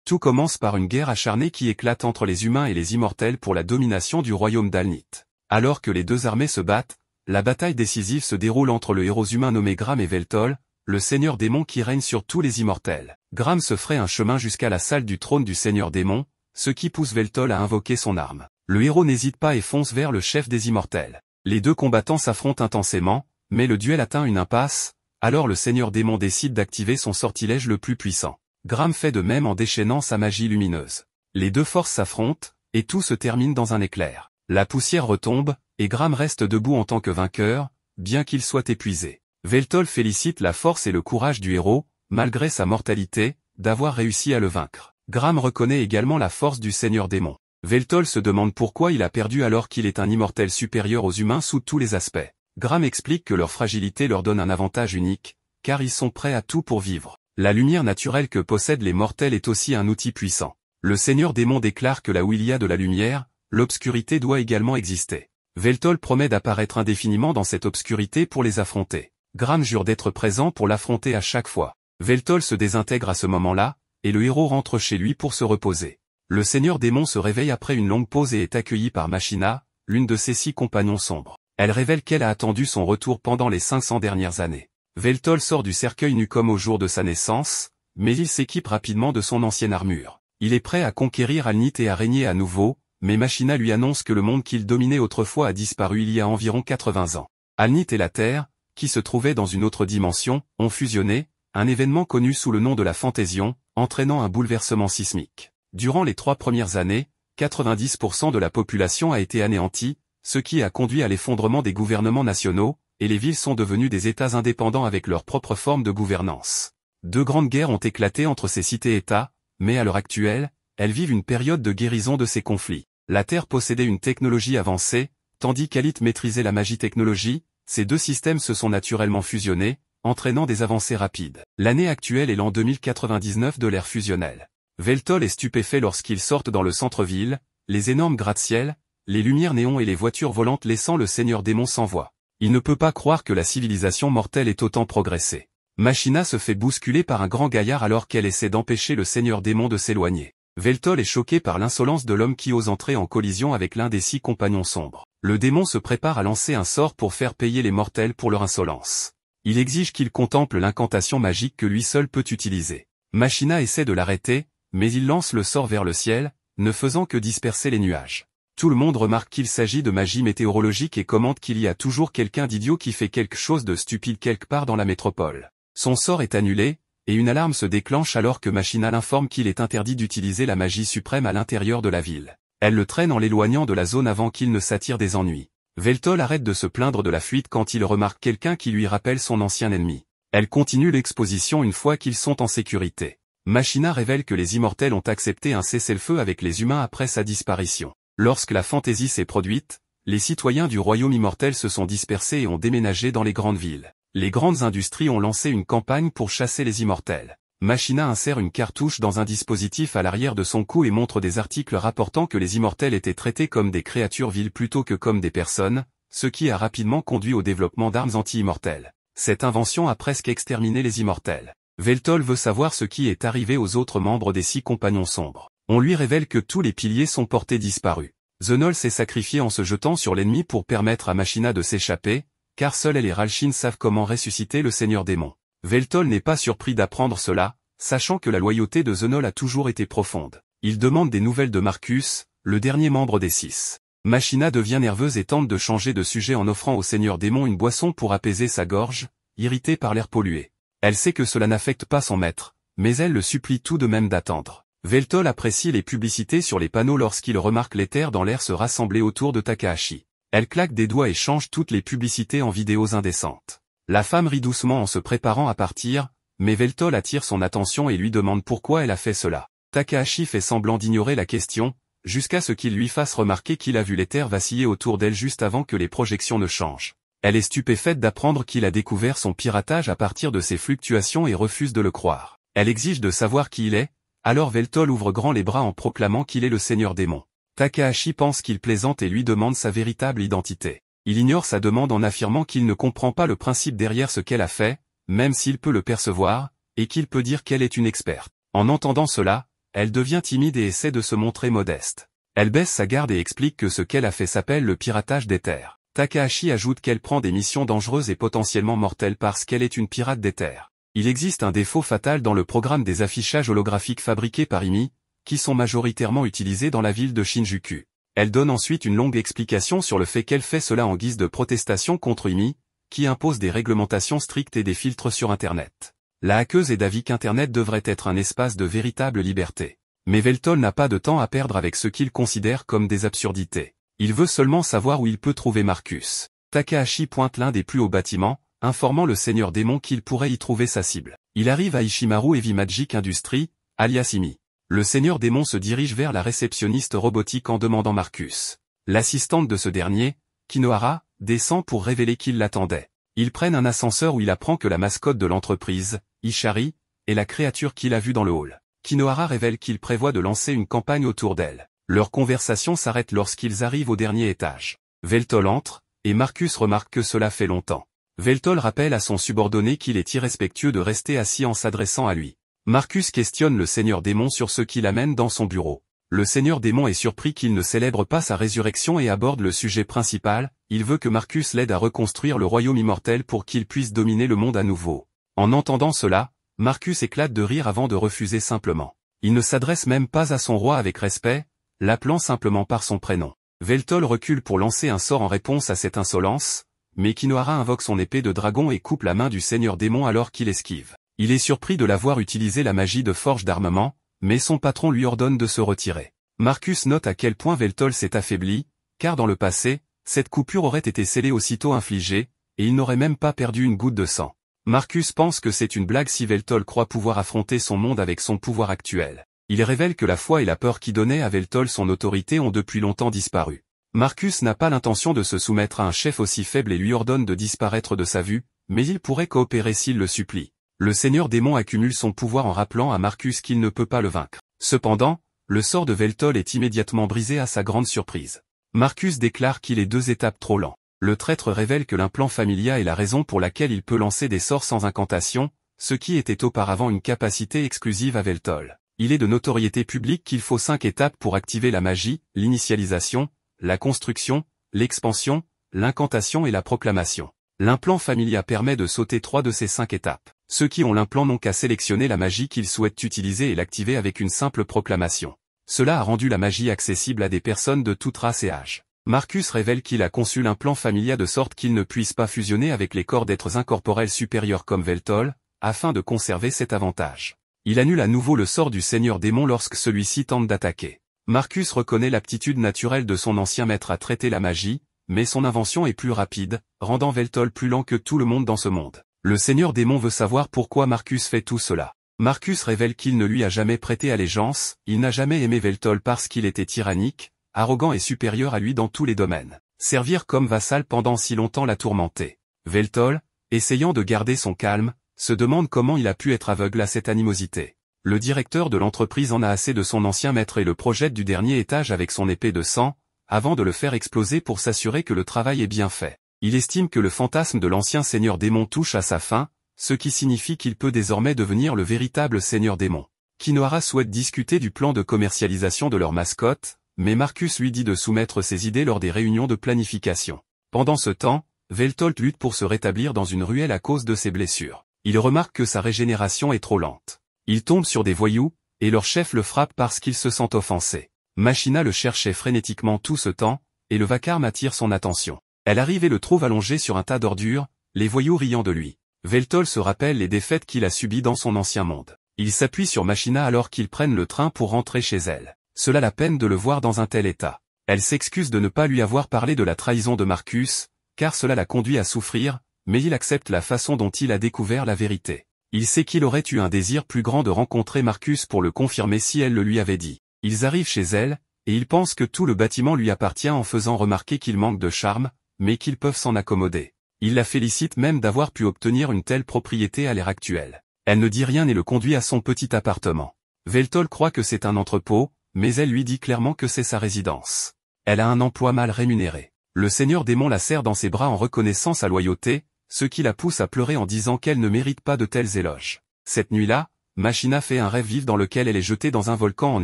Tout commence par une guerre acharnée qui éclate entre les humains et les immortels pour la domination du royaume d'Alnith. Alors que les deux armées se battent, la bataille décisive se déroule entre le héros humain nommé Gram et Veltol, le seigneur démon qui règne sur tous les immortels. Gram se fraye un chemin jusqu'à la salle du trône du seigneur démon, ce qui pousse Veltol à invoquer son arme. Le héros n'hésite pas et fonce vers le chef des immortels. Les deux combattants s'affrontent intensément, mais le duel atteint une impasse, alors le seigneur démon décide d'activer son sortilège le plus puissant. Gram fait de même en déchaînant sa magie lumineuse. Les deux forces s'affrontent, et tout se termine dans un éclair. La poussière retombe, et Gram reste debout en tant que vainqueur, bien qu'il soit épuisé. Veltol félicite la force et le courage du héros, malgré sa mortalité, d'avoir réussi à le vaincre. Gram reconnaît également la force du seigneur démon. Veltol se demande pourquoi il a perdu alors qu'il est un immortel supérieur aux humains sous tous les aspects. Gram explique que leur fragilité leur donne un avantage unique, car ils sont prêts à tout pour vivre. La lumière naturelle que possèdent les mortels est aussi un outil puissant. Le seigneur démon déclare que là où il y a de la lumière, l'obscurité doit également exister. Veltol promet d'apparaître indéfiniment dans cette obscurité pour les affronter. Gram jure d'être présent pour l'affronter à chaque fois. Veltol se désintègre à ce moment-là, et le héros rentre chez lui pour se reposer. Le seigneur démon se réveille après une longue pause et est accueilli par Machina, l'une de ses 6 compagnons sombres. Elle révèle qu'elle a attendu son retour pendant les 500 dernières années. Veltol sort du cercueil nu comme au jour de sa naissance, mais il s'équipe rapidement de son ancienne armure. Il est prêt à conquérir Alnith et à régner à nouveau, mais Machina lui annonce que le monde qu'il dominait autrefois a disparu il y a environ 80 ans. Alnith et la Terre, qui se trouvaient dans une autre dimension, ont fusionné, un événement connu sous le nom de la Fantaision, entraînant un bouleversement sismique. Durant les 3 premières années, 90% de la population a été anéantie, ce qui a conduit à l'effondrement des gouvernements nationaux, et les villes sont devenues des États indépendants avec leur propre forme de gouvernance. 2 grandes guerres ont éclaté entre ces cités-États, mais à l'heure actuelle, elles vivent une période de guérison de ces conflits. La Terre possédait une technologie avancée, tandis qu'Alnith maîtrisait la magie technologie, ces deux systèmes se sont naturellement fusionnés, entraînant des avancées rapides. L'année actuelle est l'an 2099 de l'ère fusionnelle. Veltol est stupéfait lorsqu'ils sortent dans le centre-ville, les énormes gratte-ciel, les lumières néons et les voitures volantes laissant le seigneur démon sans voix. Il ne peut pas croire que la civilisation mortelle ait autant progressé. Machina se fait bousculer par un grand gaillard alors qu'elle essaie d'empêcher le seigneur démon de s'éloigner. Veltol est choqué par l'insolence de l'homme qui ose entrer en collision avec l'un des 6 compagnons sombres. Le démon se prépare à lancer un sort pour faire payer les mortels pour leur insolence. Il exige qu'il contemple l'incantation magique que lui seul peut utiliser. Machina essaie de l'arrêter, mais il lance le sort vers le ciel, ne faisant que disperser les nuages. Tout le monde remarque qu'il s'agit de magie météorologique et commente qu'il y a toujours quelqu'un d'idiot qui fait quelque chose de stupide quelque part dans la métropole. Son sort est annulé, et une alarme se déclenche alors que Machina l'informe qu'il est interdit d'utiliser la magie suprême à l'intérieur de la ville. Elle le traîne en l'éloignant de la zone avant qu'il ne s'attire des ennuis. Veltol arrête de se plaindre de la fuite quand il remarque quelqu'un qui lui rappelle son ancien ennemi. Elle continue l'exposition une fois qu'ils sont en sécurité. Machina révèle que les immortels ont accepté un cessez-le-feu avec les humains après sa disparition. Lorsque la fantaisie s'est produite, les citoyens du royaume immortel se sont dispersés et ont déménagé dans les grandes villes. Les grandes industries ont lancé une campagne pour chasser les immortels. Machina insère une cartouche dans un dispositif à l'arrière de son cou et montre des articles rapportant que les immortels étaient traités comme des créatures viles plutôt que comme des personnes, ce qui a rapidement conduit au développement d'armes anti-immortelles. Cette invention a presque exterminé les immortels. Veltol veut savoir ce qui est arrivé aux autres membres des 6 compagnons sombres. On lui révèle que tous les piliers sont portés disparus. Xenol s'est sacrifié en se jetant sur l'ennemi pour permettre à Machina de s'échapper, car seuls elle et Ralshin savent comment ressusciter le seigneur démon. Veltol n'est pas surpris d'apprendre cela, sachant que la loyauté de Xenol a toujours été profonde. Il demande des nouvelles de Marcus, le dernier membre des 6. Machina devient nerveuse et tente de changer de sujet en offrant au seigneur démon une boisson pour apaiser sa gorge, irritée par l'air pollué. Elle sait que cela n'affecte pas son maître, mais elle le supplie tout de même d'attendre. Veltol apprécie les publicités sur les panneaux lorsqu'il remarque les terres dans l'air se rassembler autour de Takahashi. Elle claque des doigts et change toutes les publicités en vidéos indécentes. La femme rit doucement en se préparant à partir, mais Veltol attire son attention et lui demande pourquoi elle a fait cela. Takahashi fait semblant d'ignorer la question, jusqu'à ce qu'il lui fasse remarquer qu'il a vu les terres vaciller autour d'elle juste avant que les projections ne changent. Elle est stupéfaite d'apprendre qu'il a découvert son piratage à partir de ces fluctuations et refuse de le croire. Elle exige de savoir qui il est, alors Veltol ouvre grand les bras en proclamant qu'il est le seigneur démon. Takahashi pense qu'il plaisante et lui demande sa véritable identité. Il ignore sa demande en affirmant qu'il ne comprend pas le principe derrière ce qu'elle a fait, même s'il peut le percevoir, et qu'il peut dire qu'elle est une experte. En entendant cela, elle devient timide et essaie de se montrer modeste. Elle baisse sa garde et explique que ce qu'elle a fait s'appelle le piratage des terres. Takahashi ajoute qu'elle prend des missions dangereuses et potentiellement mortelles parce qu'elle est une pirate des terres. Il existe un défaut fatal dans le programme des affichages holographiques fabriqués par IMI, qui sont majoritairement utilisés dans la ville de Shinjuku. Elle donne ensuite une longue explication sur le fait qu'elle fait cela en guise de protestation contre IMI, qui impose des réglementations strictes et des filtres sur Internet. La hackeuse est d'avis qu'Internet devrait être un espace de véritable liberté. Mais Veltol n'a pas de temps à perdre avec ce qu'il considère comme des absurdités. Il veut seulement savoir où il peut trouver Marcus. Takahashi pointe l'un des plus hauts bâtiments, informant le seigneur démon qu'il pourrait y trouver sa cible. Il arrive à Ishimaru Heavy Magic Industries, alias IMI. Le seigneur démon se dirige vers la réceptionniste robotique en demandant Marcus. L'assistante de ce dernier, Kinohara, descend pour révéler qu'il l'attendait. Ils prennent un ascenseur où il apprend que la mascotte de l'entreprise, Ishari, est la créature qu'il a vue dans le hall. Kinohara révèle qu'il prévoit de lancer une campagne autour d'elle. Leur conversation s'arrête lorsqu'ils arrivent au dernier étage. Veltol entre, et Marcus remarque que cela fait longtemps. Veltol rappelle à son subordonné qu'il est irrespectueux de rester assis en s'adressant à lui. Marcus questionne le seigneur démon sur ce qui l'amène dans son bureau. Le seigneur démon est surpris qu'il ne célèbre pas sa résurrection et aborde le sujet principal, il veut que Marcus l'aide à reconstruire le royaume immortel pour qu'il puisse dominer le monde à nouveau. En entendant cela, Marcus éclate de rire avant de refuser simplement. Il ne s'adresse même pas à son roi avec respect, l'appelant simplement par son prénom. Veltol recule pour lancer un sort en réponse à cette insolence, mais Kinohara invoque son épée de dragon et coupe la main du seigneur démon alors qu'il esquive. Il est surpris de la voir utiliser la magie de forge d'armement, mais son patron lui ordonne de se retirer. Marcus note à quel point Veltol s'est affaibli, car dans le passé, cette coupure aurait été scellée aussitôt infligée, et il n'aurait même pas perdu une goutte de sang. Marcus pense que c'est une blague si Veltol croit pouvoir affronter son monde avec son pouvoir actuel. Il révèle que la foi et la peur qui donnaient à Veltol son autorité ont depuis longtemps disparu. Marcus n'a pas l'intention de se soumettre à un chef aussi faible et lui ordonne de disparaître de sa vue, mais il pourrait coopérer s'il le supplie. Le seigneur démon accumule son pouvoir en rappelant à Marcus qu'il ne peut pas le vaincre. Cependant, le sort de Veltol est immédiatement brisé à sa grande surprise. Marcus déclare qu'il est 2 étapes trop lent. Le traître révèle que l'implant familia est la raison pour laquelle il peut lancer des sorts sans incantation, ce qui était auparavant une capacité exclusive à Veltol. Il est de notoriété publique qu'il faut 5 étapes pour activer la magie, l'initialisation, la construction, l'expansion, l'incantation et la proclamation. L'implant familia permet de sauter 3 de ces 5 étapes. Ceux qui ont l'implant n'ont qu'à sélectionner la magie qu'ils souhaitent utiliser et l'activer avec une simple proclamation. Cela a rendu la magie accessible à des personnes de toute race et âge. Marcus révèle qu'il a conçu l'implant familia de sorte qu'il ne puisse pas fusionner avec les corps d'êtres incorporels supérieurs comme Veltol, afin de conserver cet avantage. Il annule à nouveau le sort du seigneur démon lorsque celui-ci tente d'attaquer. Marcus reconnaît l'aptitude naturelle de son ancien maître à traiter la magie, mais son invention est plus rapide, rendant Veltol plus lent que tout le monde dans ce monde. Le seigneur démon veut savoir pourquoi Marcus fait tout cela. Marcus révèle qu'il ne lui a jamais prêté allégeance, il n'a jamais aimé Veltol parce qu'il était tyrannique, arrogant et supérieur à lui dans tous les domaines. Servir comme vassal pendant si longtemps l'a tourmenté. Veltol, essayant de garder son calme, se demande comment il a pu être aveugle à cette animosité. Le directeur de l'entreprise en a assez de son ancien maître et le projette du dernier étage avec son épée de sang, avant de le faire exploser pour s'assurer que le travail est bien fait. Il estime que le fantasme de l'ancien seigneur démon touche à sa fin, ce qui signifie qu'il peut désormais devenir le véritable seigneur démon. Kinohara souhaite discuter du plan de commercialisation de leur mascotte, mais Marcus lui dit de soumettre ses idées lors des réunions de planification. Pendant ce temps, Veltol lutte pour se rétablir dans une ruelle à cause de ses blessures. Il remarque que sa régénération est trop lente. Il tombe sur des voyous, et leur chef le frappe parce qu'il se sent offensé. Machina le cherchait frénétiquement tout ce temps, et le vacarme attire son attention. Elle arrive et le trouve allongé sur un tas d'ordures, les voyous riant de lui. Veltol se rappelle les défaites qu'il a subies dans son ancien monde. Il s'appuie sur Machina alors qu'ils prennent le train pour rentrer chez elle. Cela la peine de le voir dans un tel état. Elle s'excuse de ne pas lui avoir parlé de la trahison de Marcus, car cela l'a conduit à souffrir, mais il accepte la façon dont il a découvert la vérité. Il sait qu'il aurait eu un désir plus grand de rencontrer Marcus pour le confirmer si elle le lui avait dit. Ils arrivent chez elle, et il pense que tout le bâtiment lui appartient en faisant remarquer qu'il manque de charme, mais qu'ils peuvent s'en accommoder. Il la félicite même d'avoir pu obtenir une telle propriété à l'ère actuelle. Elle ne dit rien et le conduit à son petit appartement. Veltol croit que c'est un entrepôt, mais elle lui dit clairement que c'est sa résidence. Elle a un emploi mal rémunéré. Le seigneur démon la serre dans ses bras en reconnaissant sa loyauté, ce qui la pousse à pleurer en disant qu'elle ne mérite pas de tels éloges. Cette nuit-là, Machina fait un rêve vif dans lequel elle est jetée dans un volcan en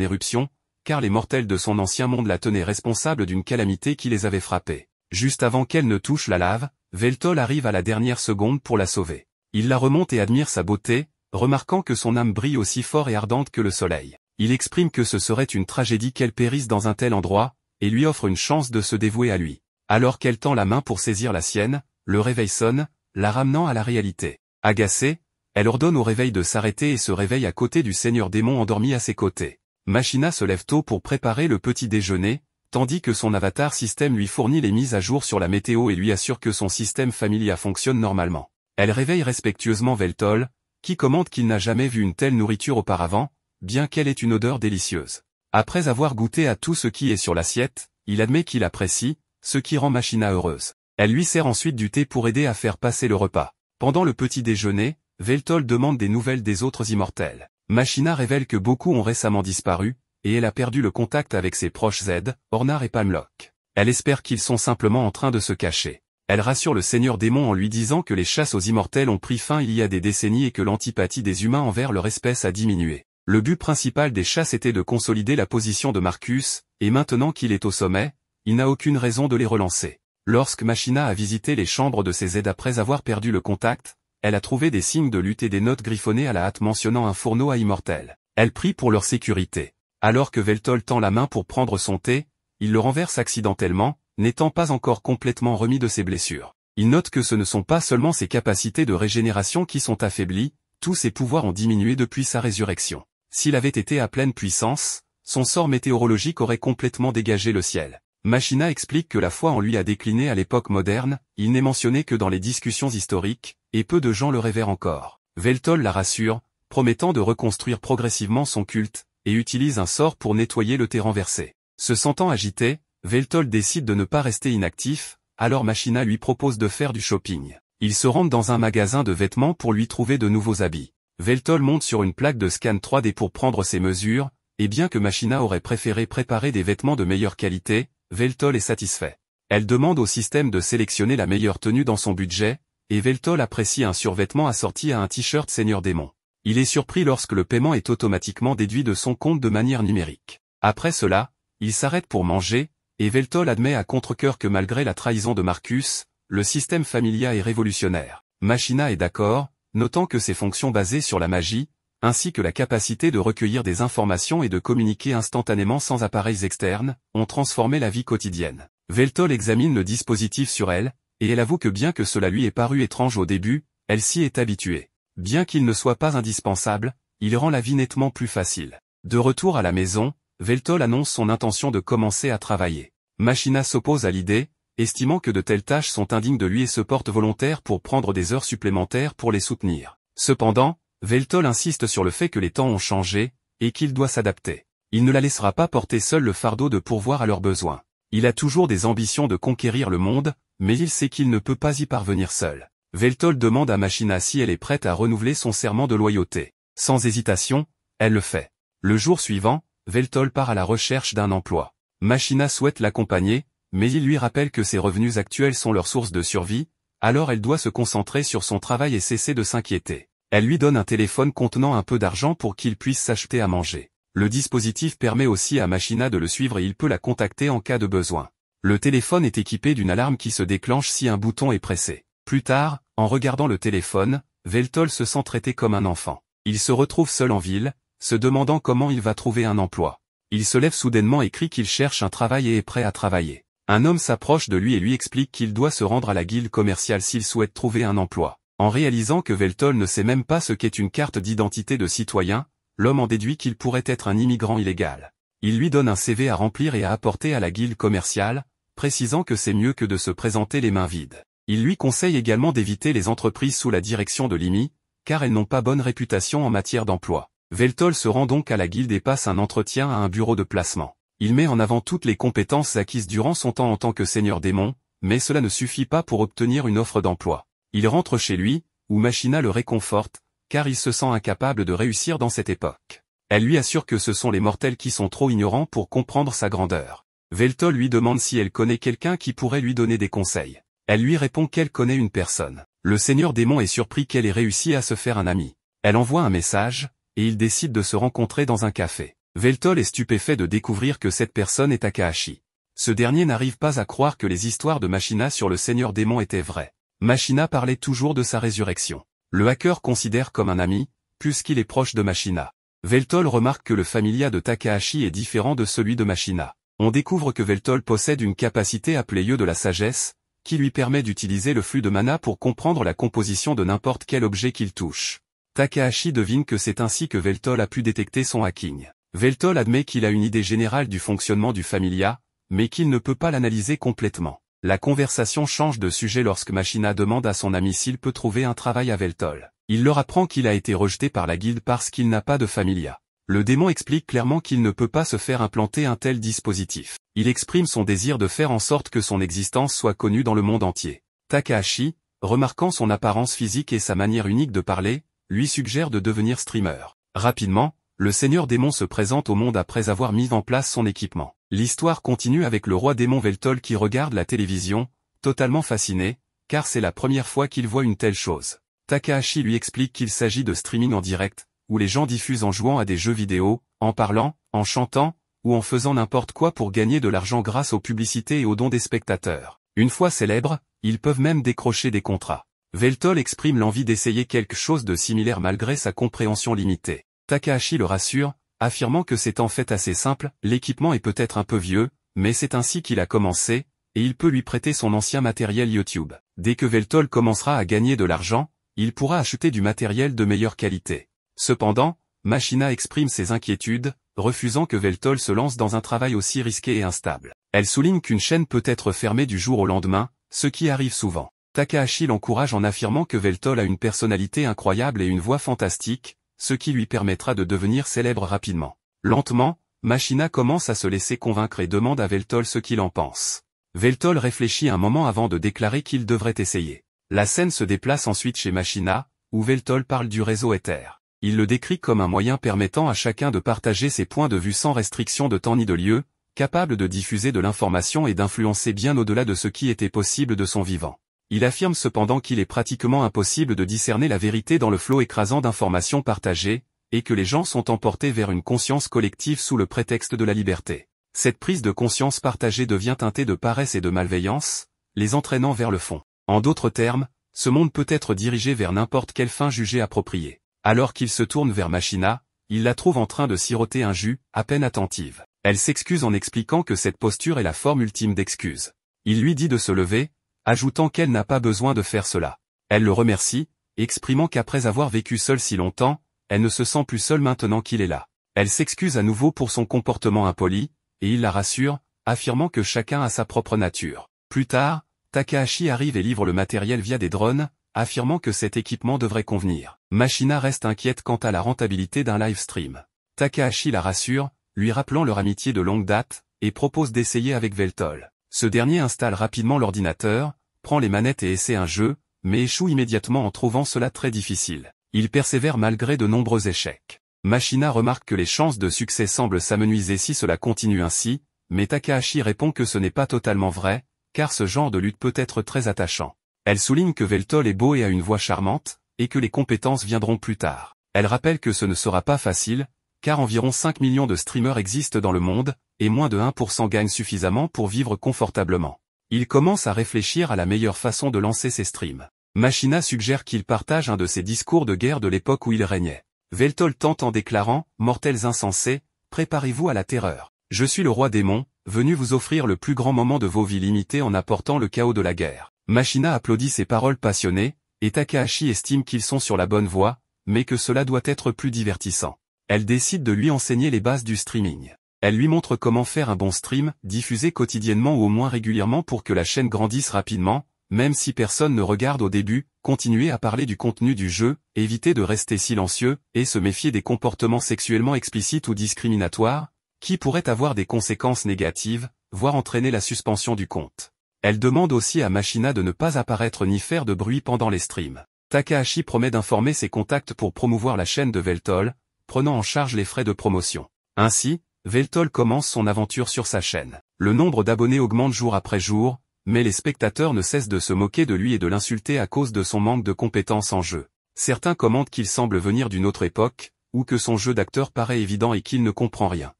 éruption, car les mortels de son ancien monde la tenaient responsable d'une calamité qui les avait frappés. Juste avant qu'elle ne touche la lave, Veltol arrive à la dernière seconde pour la sauver. Il la remonte et admire sa beauté, remarquant que son âme brille aussi fort et ardente que le soleil. Il exprime que ce serait une tragédie qu'elle périsse dans un tel endroit, et lui offre une chance de se dévouer à lui. Alors qu'elle tend la main pour saisir la sienne, le réveil sonne, la ramenant à la réalité. Agacée, elle ordonne au réveil de s'arrêter et se réveille à côté du seigneur démon endormi à ses côtés. Machina se lève tôt pour préparer le petit déjeuner, tandis que son avatar système lui fournit les mises à jour sur la météo et lui assure que son système familia fonctionne normalement. Elle réveille respectueusement Veltol, qui commente qu'il n'a jamais vu une telle nourriture auparavant, bien qu'elle ait une odeur délicieuse. Après avoir goûté à tout ce qui est sur l'assiette, il admet qu'il apprécie, ce qui rend Machina heureuse. Elle lui sert ensuite du thé pour aider à faire passer le repas. Pendant le petit déjeuner, Veltol demande des nouvelles des autres immortels. Machina révèle que beaucoup ont récemment disparu, et elle a perdu le contact avec ses proches Z, Ornar et Palmlock. Elle espère qu'ils sont simplement en train de se cacher. Elle rassure le seigneur démon en lui disant que les chasses aux immortels ont pris fin il y a des décennies et que l'antipathie des humains envers leur espèce a diminué. Le but principal des chasses était de consolider la position de Marcus, et maintenant qu'il est au sommet, il n'a aucune raison de les relancer. Lorsque Machina a visité les chambres de ses Z après avoir perdu le contact, elle a trouvé des signes de lutte et des notes griffonnées à la hâte mentionnant un fourneau à immortels. Elle prie pour leur sécurité. Alors que Veltol tend la main pour prendre son thé, il le renverse accidentellement, n'étant pas encore complètement remis de ses blessures. Il note que ce ne sont pas seulement ses capacités de régénération qui sont affaiblies, tous ses pouvoirs ont diminué depuis sa résurrection. S'il avait été à pleine puissance, son sort météorologique aurait complètement dégagé le ciel. Machina explique que la foi en lui a décliné à l'époque moderne, il n'est mentionné que dans les discussions historiques, et peu de gens le révèrent encore. Veltol la rassure, promettant de reconstruire progressivement son culte, et utilise un sort pour nettoyer le thé renversé. Se sentant agité, Veltol décide de ne pas rester inactif, alors Machina lui propose de faire du shopping. Ils se rendent dans un magasin de vêtements pour lui trouver de nouveaux habits. Veltol monte sur une plaque de scan 3D pour prendre ses mesures, et bien que Machina aurait préféré préparer des vêtements de meilleure qualité, Veltol est satisfait. Elle demande au système de sélectionner la meilleure tenue dans son budget, et Veltol apprécie un survêtement assorti à un t-shirt Seigneur Démon. Il est surpris lorsque le paiement est automatiquement déduit de son compte de manière numérique. Après cela, il s'arrête pour manger, et Veltol admet à contre-cœur que malgré la trahison de Marcus, le système familia est révolutionnaire. Machina est d'accord, notant que ses fonctions basées sur la magie, ainsi que la capacité de recueillir des informations et de communiquer instantanément sans appareils externes, ont transformé la vie quotidienne. Veltol examine le dispositif sur elle, et elle avoue que bien que cela lui ait paru étrange au début, elle s'y est habituée. Bien qu'il ne soit pas indispensable, il rend la vie nettement plus facile. De retour à la maison, Veltol annonce son intention de commencer à travailler. Machina s'oppose à l'idée, estimant que de telles tâches sont indignes de lui et se porte volontaire pour prendre des heures supplémentaires pour les soutenir. Cependant, Veltol insiste sur le fait que les temps ont changé, et qu'il doit s'adapter. Il ne la laissera pas porter seul le fardeau de pourvoir à leurs besoins. Il a toujours des ambitions de conquérir le monde, mais il sait qu'il ne peut pas y parvenir seul. Veltol demande à Machina si elle est prête à renouveler son serment de loyauté. Sans hésitation, elle le fait. Le jour suivant, Veltol part à la recherche d'un emploi. Machina souhaite l'accompagner, mais il lui rappelle que ses revenus actuels sont leur source de survie, alors elle doit se concentrer sur son travail et cesser de s'inquiéter. Elle lui donne un téléphone contenant un peu d'argent pour qu'il puisse s'acheter à manger. Le dispositif permet aussi à Machina de le suivre et il peut la contacter en cas de besoin. Le téléphone est équipé d'une alarme qui se déclenche si un bouton est pressé. Plus tard, en regardant le téléphone, Veltol se sent traité comme un enfant. Il se retrouve seul en ville, se demandant comment il va trouver un emploi. Il se lève soudainement et crie qu'il cherche un travail et est prêt à travailler. Un homme s'approche de lui et lui explique qu'il doit se rendre à la guilde commerciale s'il souhaite trouver un emploi. En réalisant que Veltol ne sait même pas ce qu'est une carte d'identité de citoyen, l'homme en déduit qu'il pourrait être un immigrant illégal. Il lui donne un CV à remplir et à apporter à la guilde commerciale, précisant que c'est mieux que de se présenter les mains vides. Il lui conseille également d'éviter les entreprises sous la direction de Limi, car elles n'ont pas bonne réputation en matière d'emploi. Veltol se rend donc à la guilde et passe un entretien à un bureau de placement. Il met en avant toutes les compétences acquises durant son temps en tant que seigneur démon, mais cela ne suffit pas pour obtenir une offre d'emploi. Il rentre chez lui, où Machina le réconforte, car il se sent incapable de réussir dans cette époque. Elle lui assure que ce sont les mortels qui sont trop ignorants pour comprendre sa grandeur. Veltol lui demande si elle connaît quelqu'un qui pourrait lui donner des conseils. Elle lui répond qu'elle connaît une personne. Le seigneur démon est surpris qu'elle ait réussi à se faire un ami. Elle envoie un message, et ils décident de se rencontrer dans un café. Veltol est stupéfait de découvrir que cette personne est Takahashi. Ce dernier n'arrive pas à croire que les histoires de Machina sur le Seigneur Démon étaient vraies. Machina parlait toujours de sa résurrection. Le hacker considère comme un ami, puisqu'il est proche de Machina. Veltol remarque que le familia de Takahashi est différent de celui de Machina. On découvre que Veltol possède une capacité appelée Yeux de la sagesse, qui lui permet d'utiliser le flux de mana pour comprendre la composition de n'importe quel objet qu'il touche. Takahashi devine que c'est ainsi que Veltol a pu détecter son hacking. Veltol admet qu'il a une idée générale du fonctionnement du familia, mais qu'il ne peut pas l'analyser complètement. La conversation change de sujet lorsque Machina demande à son ami s'il peut trouver un travail à Veltol. Il leur apprend qu'il a été rejeté par la guilde parce qu'il n'a pas de familia. Le démon explique clairement qu'il ne peut pas se faire implanter un tel dispositif. Il exprime son désir de faire en sorte que son existence soit connue dans le monde entier. Takahashi, remarquant son apparence physique et sa manière unique de parler, lui suggère de devenir streamer. Rapidement, le Seigneur Démon se présente au monde après avoir mis en place son équipement. L'histoire continue avec le roi démon Veltol qui regarde la télévision, totalement fasciné, car c'est la première fois qu'il voit une telle chose. Takahashi lui explique qu'il s'agit de streaming en direct, où les gens diffusent en jouant à des jeux vidéo, en parlant, en chantant, ou en faisant n'importe quoi pour gagner de l'argent grâce aux publicités et aux dons des spectateurs. Une fois célèbres, ils peuvent même décrocher des contrats. Veltol exprime l'envie d'essayer quelque chose de similaire malgré sa compréhension limitée. Takahashi le rassure, affirmant que c'est en fait assez simple, l'équipement est peut-être un peu vieux, mais c'est ainsi qu'il a commencé, et il peut lui prêter son ancien matériel YouTube. Dès que Veltol commencera à gagner de l'argent, il pourra acheter du matériel de meilleure qualité. Cependant, Machina exprime ses inquiétudes, refusant que Veltol se lance dans un travail aussi risqué et instable. Elle souligne qu'une chaîne peut être fermée du jour au lendemain, ce qui arrive souvent. Takahashi l'encourage en affirmant que Veltol a une personnalité incroyable et une voix fantastique, ce qui lui permettra de devenir célèbre rapidement. Lentement, Machina commence à se laisser convaincre et demande à Veltol ce qu'il en pense. Veltol réfléchit un moment avant de déclarer qu'il devrait essayer. La scène se déplace ensuite chez Machina, où Veltol parle du réseau Ether. Il le décrit comme un moyen permettant à chacun de partager ses points de vue sans restriction de temps ni de lieu, capable de diffuser de l'information et d'influencer bien au-delà de ce qui était possible de son vivant. Il affirme cependant qu'il est pratiquement impossible de discerner la vérité dans le flot écrasant d'informations partagées, et que les gens sont emportés vers une conscience collective sous le prétexte de la liberté. Cette prise de conscience partagée devient teintée de paresse et de malveillance, les entraînant vers le fond. En d'autres termes, ce monde peut être dirigé vers n'importe quelle fin jugée appropriée. Alors qu'il se tourne vers Machina, il la trouve en train de siroter un jus, à peine attentive. Elle s'excuse en expliquant que cette posture est la forme ultime d'excuse. Il lui dit de se lever, ajoutant qu'elle n'a pas besoin de faire cela. Elle le remercie, exprimant qu'après avoir vécu seule si longtemps, elle ne se sent plus seule maintenant qu'il est là. Elle s'excuse à nouveau pour son comportement impoli, et il la rassure, affirmant que chacun a sa propre nature. Plus tard, Takahashi arrive et livre le matériel via des drones, affirmant que cet équipement devrait convenir. Machina reste inquiète quant à la rentabilité d'un live stream. Takahashi la rassure, lui rappelant leur amitié de longue date, et propose d'essayer avec Veltol. Ce dernier installe rapidement l'ordinateur, prend les manettes et essaie un jeu, mais échoue immédiatement en trouvant cela très difficile. Il persévère malgré de nombreux échecs. Machina remarque que les chances de succès semblent s'amenuiser si cela continue ainsi, mais Takahashi répond que ce n'est pas totalement vrai, car ce genre de lutte peut être très attachant. Elle souligne que Veltol est beau et a une voix charmante, et que les compétences viendront plus tard. Elle rappelle que ce ne sera pas facile, car environ 5 millions de streamers existent dans le monde, et moins de 1% gagnent suffisamment pour vivre confortablement. Il commence à réfléchir à la meilleure façon de lancer ses streams. Machina suggère qu'il partage un de ses discours de guerre de l'époque où il régnait. Veltol tente en déclarant « Mortels insensés, préparez-vous à la terreur. Je suis le roi démon, venu vous offrir le plus grand moment de vos vies limitées en apportant le chaos de la guerre. » Machina applaudit ses paroles passionnées, et Takahashi estime qu'ils sont sur la bonne voie, mais que cela doit être plus divertissant. Elle décide de lui enseigner les bases du streaming. Elle lui montre comment faire un bon stream, diffusé quotidiennement ou au moins régulièrement pour que la chaîne grandisse rapidement, même si personne ne regarde au début, continuer à parler du contenu du jeu, éviter de rester silencieux, et se méfier des comportements sexuellement explicites ou discriminatoires, qui pourraient avoir des conséquences négatives, voire entraîner la suspension du compte. Elle demande aussi à Machina de ne pas apparaître ni faire de bruit pendant les streams. Takahashi promet d'informer ses contacts pour promouvoir la chaîne de Veltol, prenant en charge les frais de promotion. Ainsi, Veltol commence son aventure sur sa chaîne. Le nombre d'abonnés augmente jour après jour, mais les spectateurs ne cessent de se moquer de lui et de l'insulter à cause de son manque de compétences en jeu. Certains commentent qu'il semble venir d'une autre époque, ou que son jeu d'acteur paraît évident et qu'il ne comprend rien.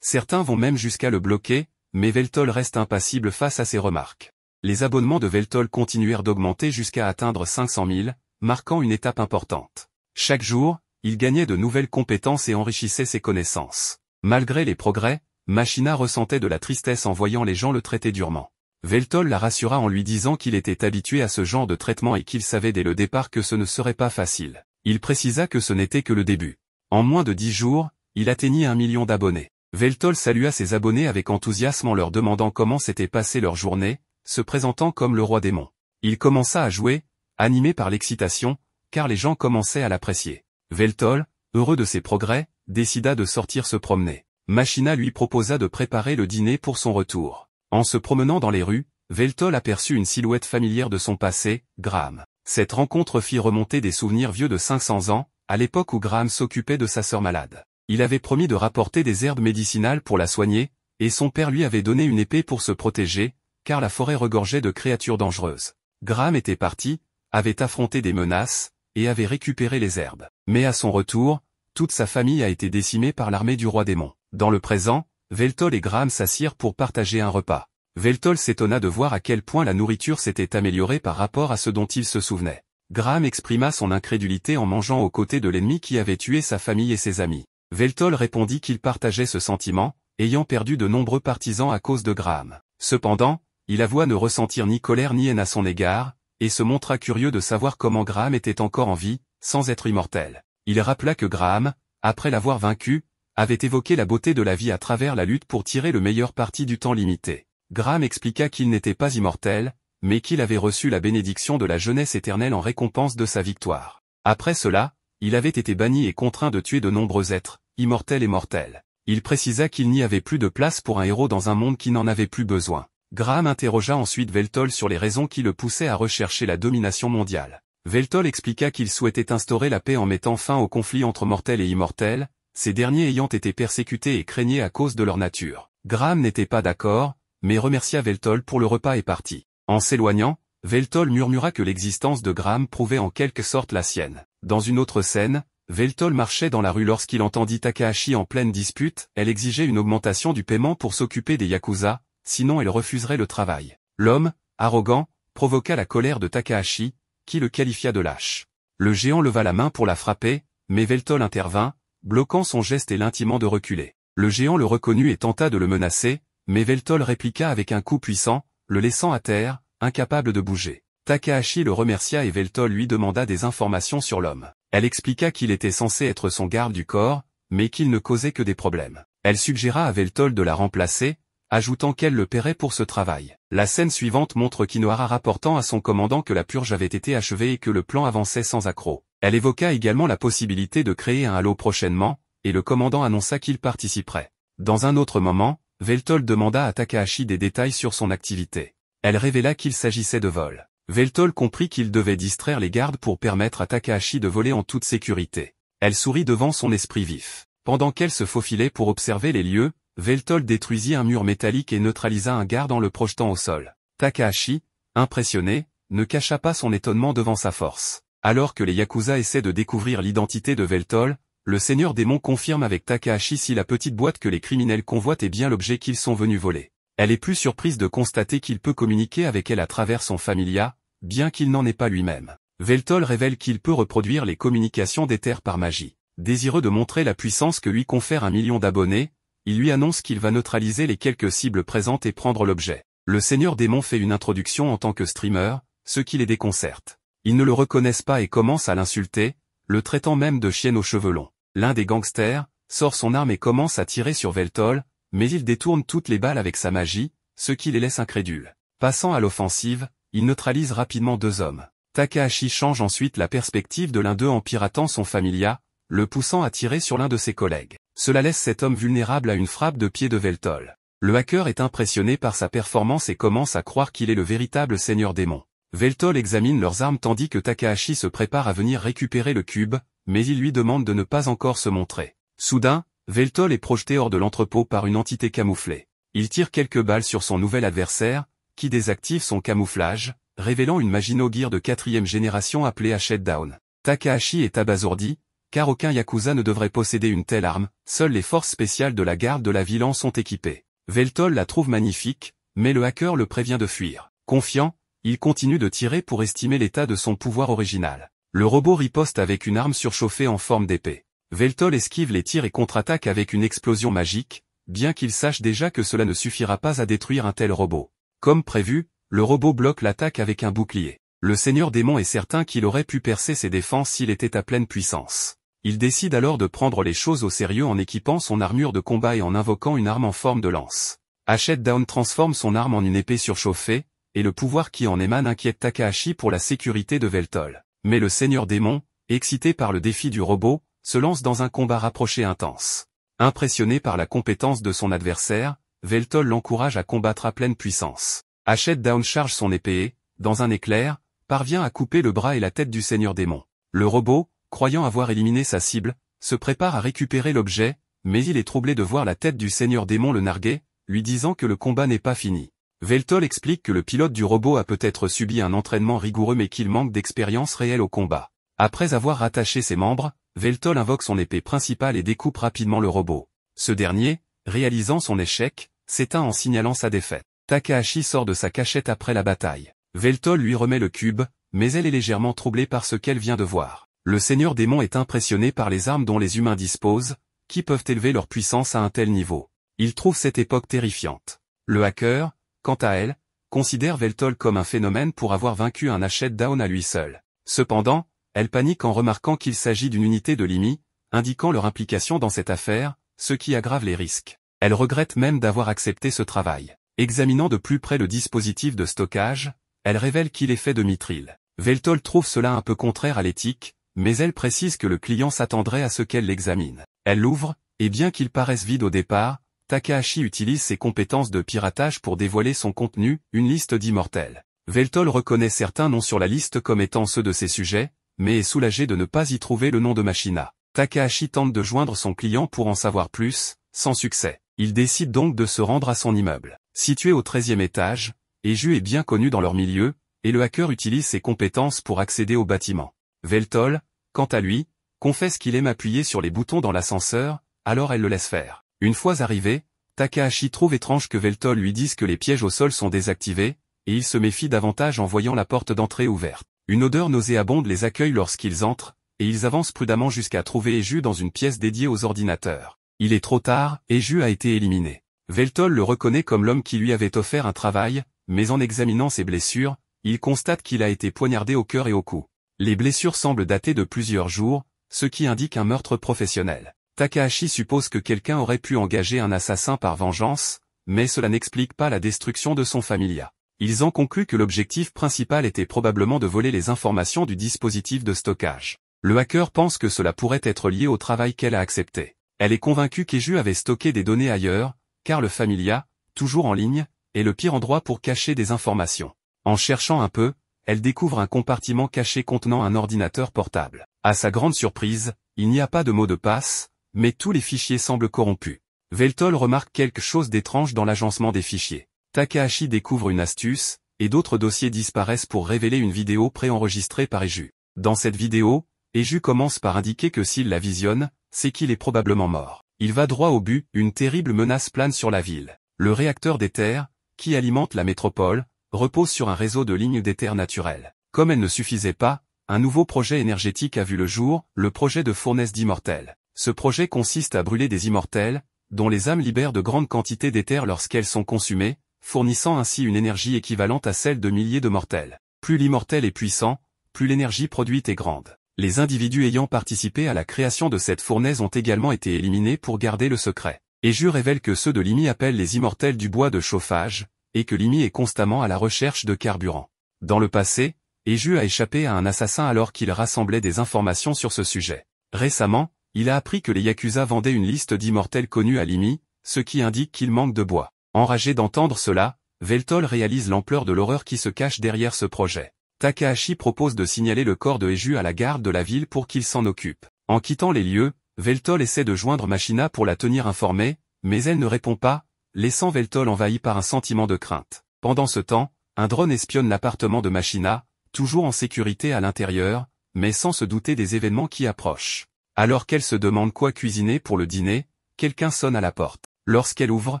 Certains vont même jusqu'à le bloquer, mais Veltol reste impassible face à ces remarques. Les abonnements de Veltol continuèrent d'augmenter jusqu'à atteindre 500 000, marquant une étape importante. Chaque jour, il gagnait de nouvelles compétences et enrichissait ses connaissances. Malgré les progrès, Machina ressentait de la tristesse en voyant les gens le traiter durement. Veltol la rassura en lui disant qu'il était habitué à ce genre de traitement et qu'il savait dès le départ que ce ne serait pas facile. Il précisa que ce n'était que le début. En moins de 10 jours, il atteignit 1 million d'abonnés. Veltol salua ses abonnés avec enthousiasme en leur demandant comment s'était passée leur journée, se présentant comme le roi démon. Il commença à jouer, animé par l'excitation, car les gens commençaient à l'apprécier. Veltol, heureux de ses progrès, décida de sortir se promener. Machina lui proposa de préparer le dîner pour son retour. En se promenant dans les rues, Veltol aperçut une silhouette familière de son passé, Graham. Cette rencontre fit remonter des souvenirs vieux de 500 ans, à l'époque où Graham s'occupait de sa sœur malade. Il avait promis de rapporter des herbes médicinales pour la soigner, et son père lui avait donné une épée pour se protéger, car la forêt regorgeait de créatures dangereuses. Graham était parti, avait affronté des menaces, et avait récupéré les herbes. Mais à son retour, toute sa famille a été décimée par l'armée du roi démon. Dans le présent, Veltol et Graham s'assirent pour partager un repas. Veltol s'étonna de voir à quel point la nourriture s'était améliorée par rapport à ce dont il se souvenait. Graham exprima son incrédulité en mangeant aux côtés de l'ennemi qui avait tué sa famille et ses amis. Veltol répondit qu'il partageait ce sentiment, ayant perdu de nombreux partisans à cause de Graham. Cependant, il avoua ne ressentir ni colère ni haine à son égard, et se montra curieux de savoir comment Graham était encore en vie, sans être immortel. Il rappela que Graham, après l'avoir vaincu, avait évoqué la beauté de la vie à travers la lutte pour tirer le meilleur parti du temps limité. Graham expliqua qu'il n'était pas immortel, mais qu'il avait reçu la bénédiction de la jeunesse éternelle en récompense de sa victoire. Après cela, il avait été banni et contraint de tuer de nombreux êtres, immortels et mortels. Il précisa qu'il n'y avait plus de place pour un héros dans un monde qui n'en avait plus besoin. Graham interrogea ensuite Veltol sur les raisons qui le poussaient à rechercher la domination mondiale. Veltol expliqua qu'il souhaitait instaurer la paix en mettant fin au conflit entre mortels et immortels, ces derniers ayant été persécutés et craignaient à cause de leur nature. Graham n'était pas d'accord, mais remercia Veltol pour le repas et partit. En s'éloignant, Veltol murmura que l'existence de Graham prouvait en quelque sorte la sienne. Dans une autre scène, Veltol marchait dans la rue lorsqu'il entendit Takahashi en pleine dispute. Elle exigeait une augmentation du paiement pour s'occuper des Yakuza, sinon elle refuserait le travail. L'homme, arrogant, provoqua la colère de Takahashi, qui le qualifia de lâche. Le géant leva la main pour la frapper, mais Veltol intervint, bloquant son geste et l'intimant de reculer. Le géant le reconnut et tenta de le menacer, mais Veltol répliqua avec un coup puissant, le laissant à terre, incapable de bouger. Takahashi le remercia et Veltol lui demanda des informations sur l'homme. Elle expliqua qu'il était censé être son garde du corps, mais qu'il ne causait que des problèmes. Elle suggéra à Veltol de la remplacer, ajoutant qu'elle le paierait pour ce travail. La scène suivante montre Kinohara rapportant à son commandant que la purge avait été achevée et que le plan avançait sans accroc. Elle évoqua également la possibilité de créer un halo prochainement, et le commandant annonça qu'il participerait. Dans un autre moment, Veltol demanda à Takahashi des détails sur son activité. Elle révéla qu'il s'agissait de vol. Veltol comprit qu'il devait distraire les gardes pour permettre à Takahashi de voler en toute sécurité. Elle sourit devant son esprit vif. Pendant qu'elle se faufilait pour observer les lieux, Veltol détruisit un mur métallique et neutralisa un garde en le projetant au sol. Takahashi, impressionné, ne cacha pas son étonnement devant sa force. Alors que les Yakuza essaient de découvrir l'identité de Veltol, le seigneur démon confirme avec Takahashi si la petite boîte que les criminels convoitent est bien l'objet qu'ils sont venus voler. Elle est plus surprise de constater qu'il peut communiquer avec elle à travers son familia, bien qu'il n'en ait pas lui-même. Veltol révèle qu'il peut reproduire les communications d'Ether par magie. Désireux de montrer la puissance que lui confère 1 million d'abonnés, il lui annonce qu'il va neutraliser les quelques cibles présentes et prendre l'objet. Le seigneur démon fait une introduction en tant que streamer, ce qui les déconcerte. Ils ne le reconnaissent pas et commencent à l'insulter, le traitant même de chienne aux cheveux longs. L'un des gangsters sort son arme et commence à tirer sur Veltol, mais il détourne toutes les balles avec sa magie, ce qui les laisse incrédules. Passant à l'offensive, il neutralise rapidement 2 hommes. Takahashi change ensuite la perspective de l'un d'eux en piratant son familia, le poussant à tirer sur l'un de ses collègues. Cela laisse cet homme vulnérable à une frappe de pied de Veltol. Le hacker est impressionné par sa performance et commence à croire qu'il est le véritable seigneur démon. Veltol examine leurs armes tandis que Takahashi se prépare à venir récupérer le cube, mais il lui demande de ne pas encore se montrer. Soudain, Veltol est projeté hors de l'entrepôt par une entité camouflée. Il tire quelques balles sur son nouvel adversaire, qui désactive son camouflage, révélant une magie no gear de 4e génération appelée Ashhead Down. Takahashi est abasourdi, car aucun Yakuza ne devrait posséder une telle arme, seules les forces spéciales de la garde de la ville en sont équipées. Veltol la trouve magnifique, mais le hacker le prévient de fuir. Confiant, il continue de tirer pour estimer l'état de son pouvoir original. Le robot riposte avec une arme surchauffée en forme d'épée. Veltol esquive les tirs et contre-attaque avec une explosion magique, bien qu'il sache déjà que cela ne suffira pas à détruire un tel robot. Comme prévu, le robot bloque l'attaque avec un bouclier. Le seigneur démon est certain qu'il aurait pu percer ses défenses s'il était à pleine puissance. Il décide alors de prendre les choses au sérieux en équipant son armure de combat et en invoquant une arme en forme de lance. Hachette Down transforme son arme en une épée surchauffée, et le pouvoir qui en émane inquiète Takahashi pour la sécurité de Veltol. Mais le seigneur démon, excité par le défi du robot, se lance dans un combat rapproché intense. Impressionné par la compétence de son adversaire, Veltol l'encourage à combattre à pleine puissance. Hachette Down charge son épée et, dans un éclair, parvient à couper le bras et la tête du seigneur démon. Le robot, croyant avoir éliminé sa cible, se prépare à récupérer l'objet, mais il est troublé de voir la tête du seigneur démon le narguer, lui disant que le combat n'est pas fini. Veltol explique que le pilote du robot a peut-être subi un entraînement rigoureux mais qu'il manque d'expérience réelle au combat. Après avoir rattaché ses membres, Veltol invoque son épée principale et découpe rapidement le robot. Ce dernier, réalisant son échec, s'éteint en signalant sa défaite. Takahashi sort de sa cachette après la bataille. Veltol lui remet le cube, mais elle est légèrement troublée par ce qu'elle vient de voir. Le seigneur démon est impressionné par les armes dont les humains disposent, qui peuvent élever leur puissance à un tel niveau. Il trouve cette époque terrifiante. Le hacker, quant à elle, considère Veltol comme un phénomène pour avoir vaincu un Hachette Down à lui seul. Cependant, elle panique en remarquant qu'il s'agit d'une unité de Limi, indiquant leur implication dans cette affaire, ce qui aggrave les risques. Elle regrette même d'avoir accepté ce travail. Examinant de plus près le dispositif de stockage, elle révèle qu'il est fait de mithril. Veltol trouve cela un peu contraire à l'éthique, mais elle précise que le client s'attendrait à ce qu'elle l'examine. Elle l'ouvre, et bien qu'il paraisse vide au départ, Takahashi utilise ses compétences de piratage pour dévoiler son contenu, une liste d'immortels. Veltol reconnaît certains noms sur la liste comme étant ceux de ses sujets, mais est soulagé de ne pas y trouver le nom de Machina. Takahashi tente de joindre son client pour en savoir plus, sans succès. Il décide donc de se rendre à son immeuble. Situé au 13e étage, Eju est bien connu dans leur milieu, et le hacker utilise ses compétences pour accéder au bâtiment. Veltol, quant à lui, confesse qu'il aime appuyer sur les boutons dans l'ascenseur, alors elle le laisse faire. Une fois arrivé, Takahashi trouve étrange que Veltol lui dise que les pièges au sol sont désactivés, et il se méfie davantage en voyant la porte d'entrée ouverte. Une odeur nauséabonde les accueille lorsqu'ils entrent, et ils avancent prudemment jusqu'à trouver Eju dans une pièce dédiée aux ordinateurs. Il est trop tard, Eju a été éliminé. Veltol le reconnaît comme l'homme qui lui avait offert un travail, mais en examinant ses blessures, il constate qu'il a été poignardé au cœur et au cou. Les blessures semblent dater de plusieurs jours, ce qui indique un meurtre professionnel. Takahashi suppose que quelqu'un aurait pu engager un assassin par vengeance, mais cela n'explique pas la destruction de son familia. Ils en concluent que l'objectif principal était probablement de voler les informations du dispositif de stockage. Le hacker pense que cela pourrait être lié au travail qu'elle a accepté. Elle est convaincue qu'Eju avait stocké des données ailleurs, car le familia, toujours en ligne, est le pire endroit pour cacher des informations. En cherchant un peu, elle découvre un compartiment caché contenant un ordinateur portable. À sa grande surprise, il n'y a pas de mot de passe, mais tous les fichiers semblent corrompus. Veltol remarque quelque chose d'étrange dans l'agencement des fichiers. Takahashi découvre une astuce, et d'autres dossiers disparaissent pour révéler une vidéo préenregistrée par Eju. Dans cette vidéo, Eju commence par indiquer que s'il la visionne, c'est qu'il est probablement mort. Il va droit au but, une terrible menace plane sur la ville. Le réacteur d'éther, qui alimente la métropole, repose sur un réseau de lignes d'éther naturelles. Comme elle ne suffisait pas, un nouveau projet énergétique a vu le jour, le projet de fournaise d'immortels. Ce projet consiste à brûler des immortels, dont les âmes libèrent de grandes quantités d'éther lorsqu'elles sont consumées, fournissant ainsi une énergie équivalente à celle de milliers de mortels. Plus l'immortel est puissant, plus l'énergie produite est grande. Les individus ayant participé à la création de cette fournaise ont également été éliminés pour garder le secret. Eju révèle que ceux de Limi appellent les immortels du bois de chauffage, et que Limi est constamment à la recherche de carburant. Dans le passé, Eju a échappé à un assassin alors qu'il rassemblait des informations sur ce sujet. Récemment, il a appris que les Yakuza vendaient une liste d'immortels connus à Limi, ce qui indique qu'il manque de bois. Enragé d'entendre cela, Veltol réalise l'ampleur de l'horreur qui se cache derrière ce projet. Takahashi propose de signaler le corps de Eju à la garde de la ville pour qu'il s'en occupe. En quittant les lieux, Veltol essaie de joindre Machina pour la tenir informée, mais elle ne répond pas, laissant Veltol envahi par un sentiment de crainte. Pendant ce temps, un drone espionne l'appartement de Machina, toujours en sécurité à l'intérieur, mais sans se douter des événements qui approchent. Alors qu'elle se demande quoi cuisiner pour le dîner, quelqu'un sonne à la porte. Lorsqu'elle ouvre,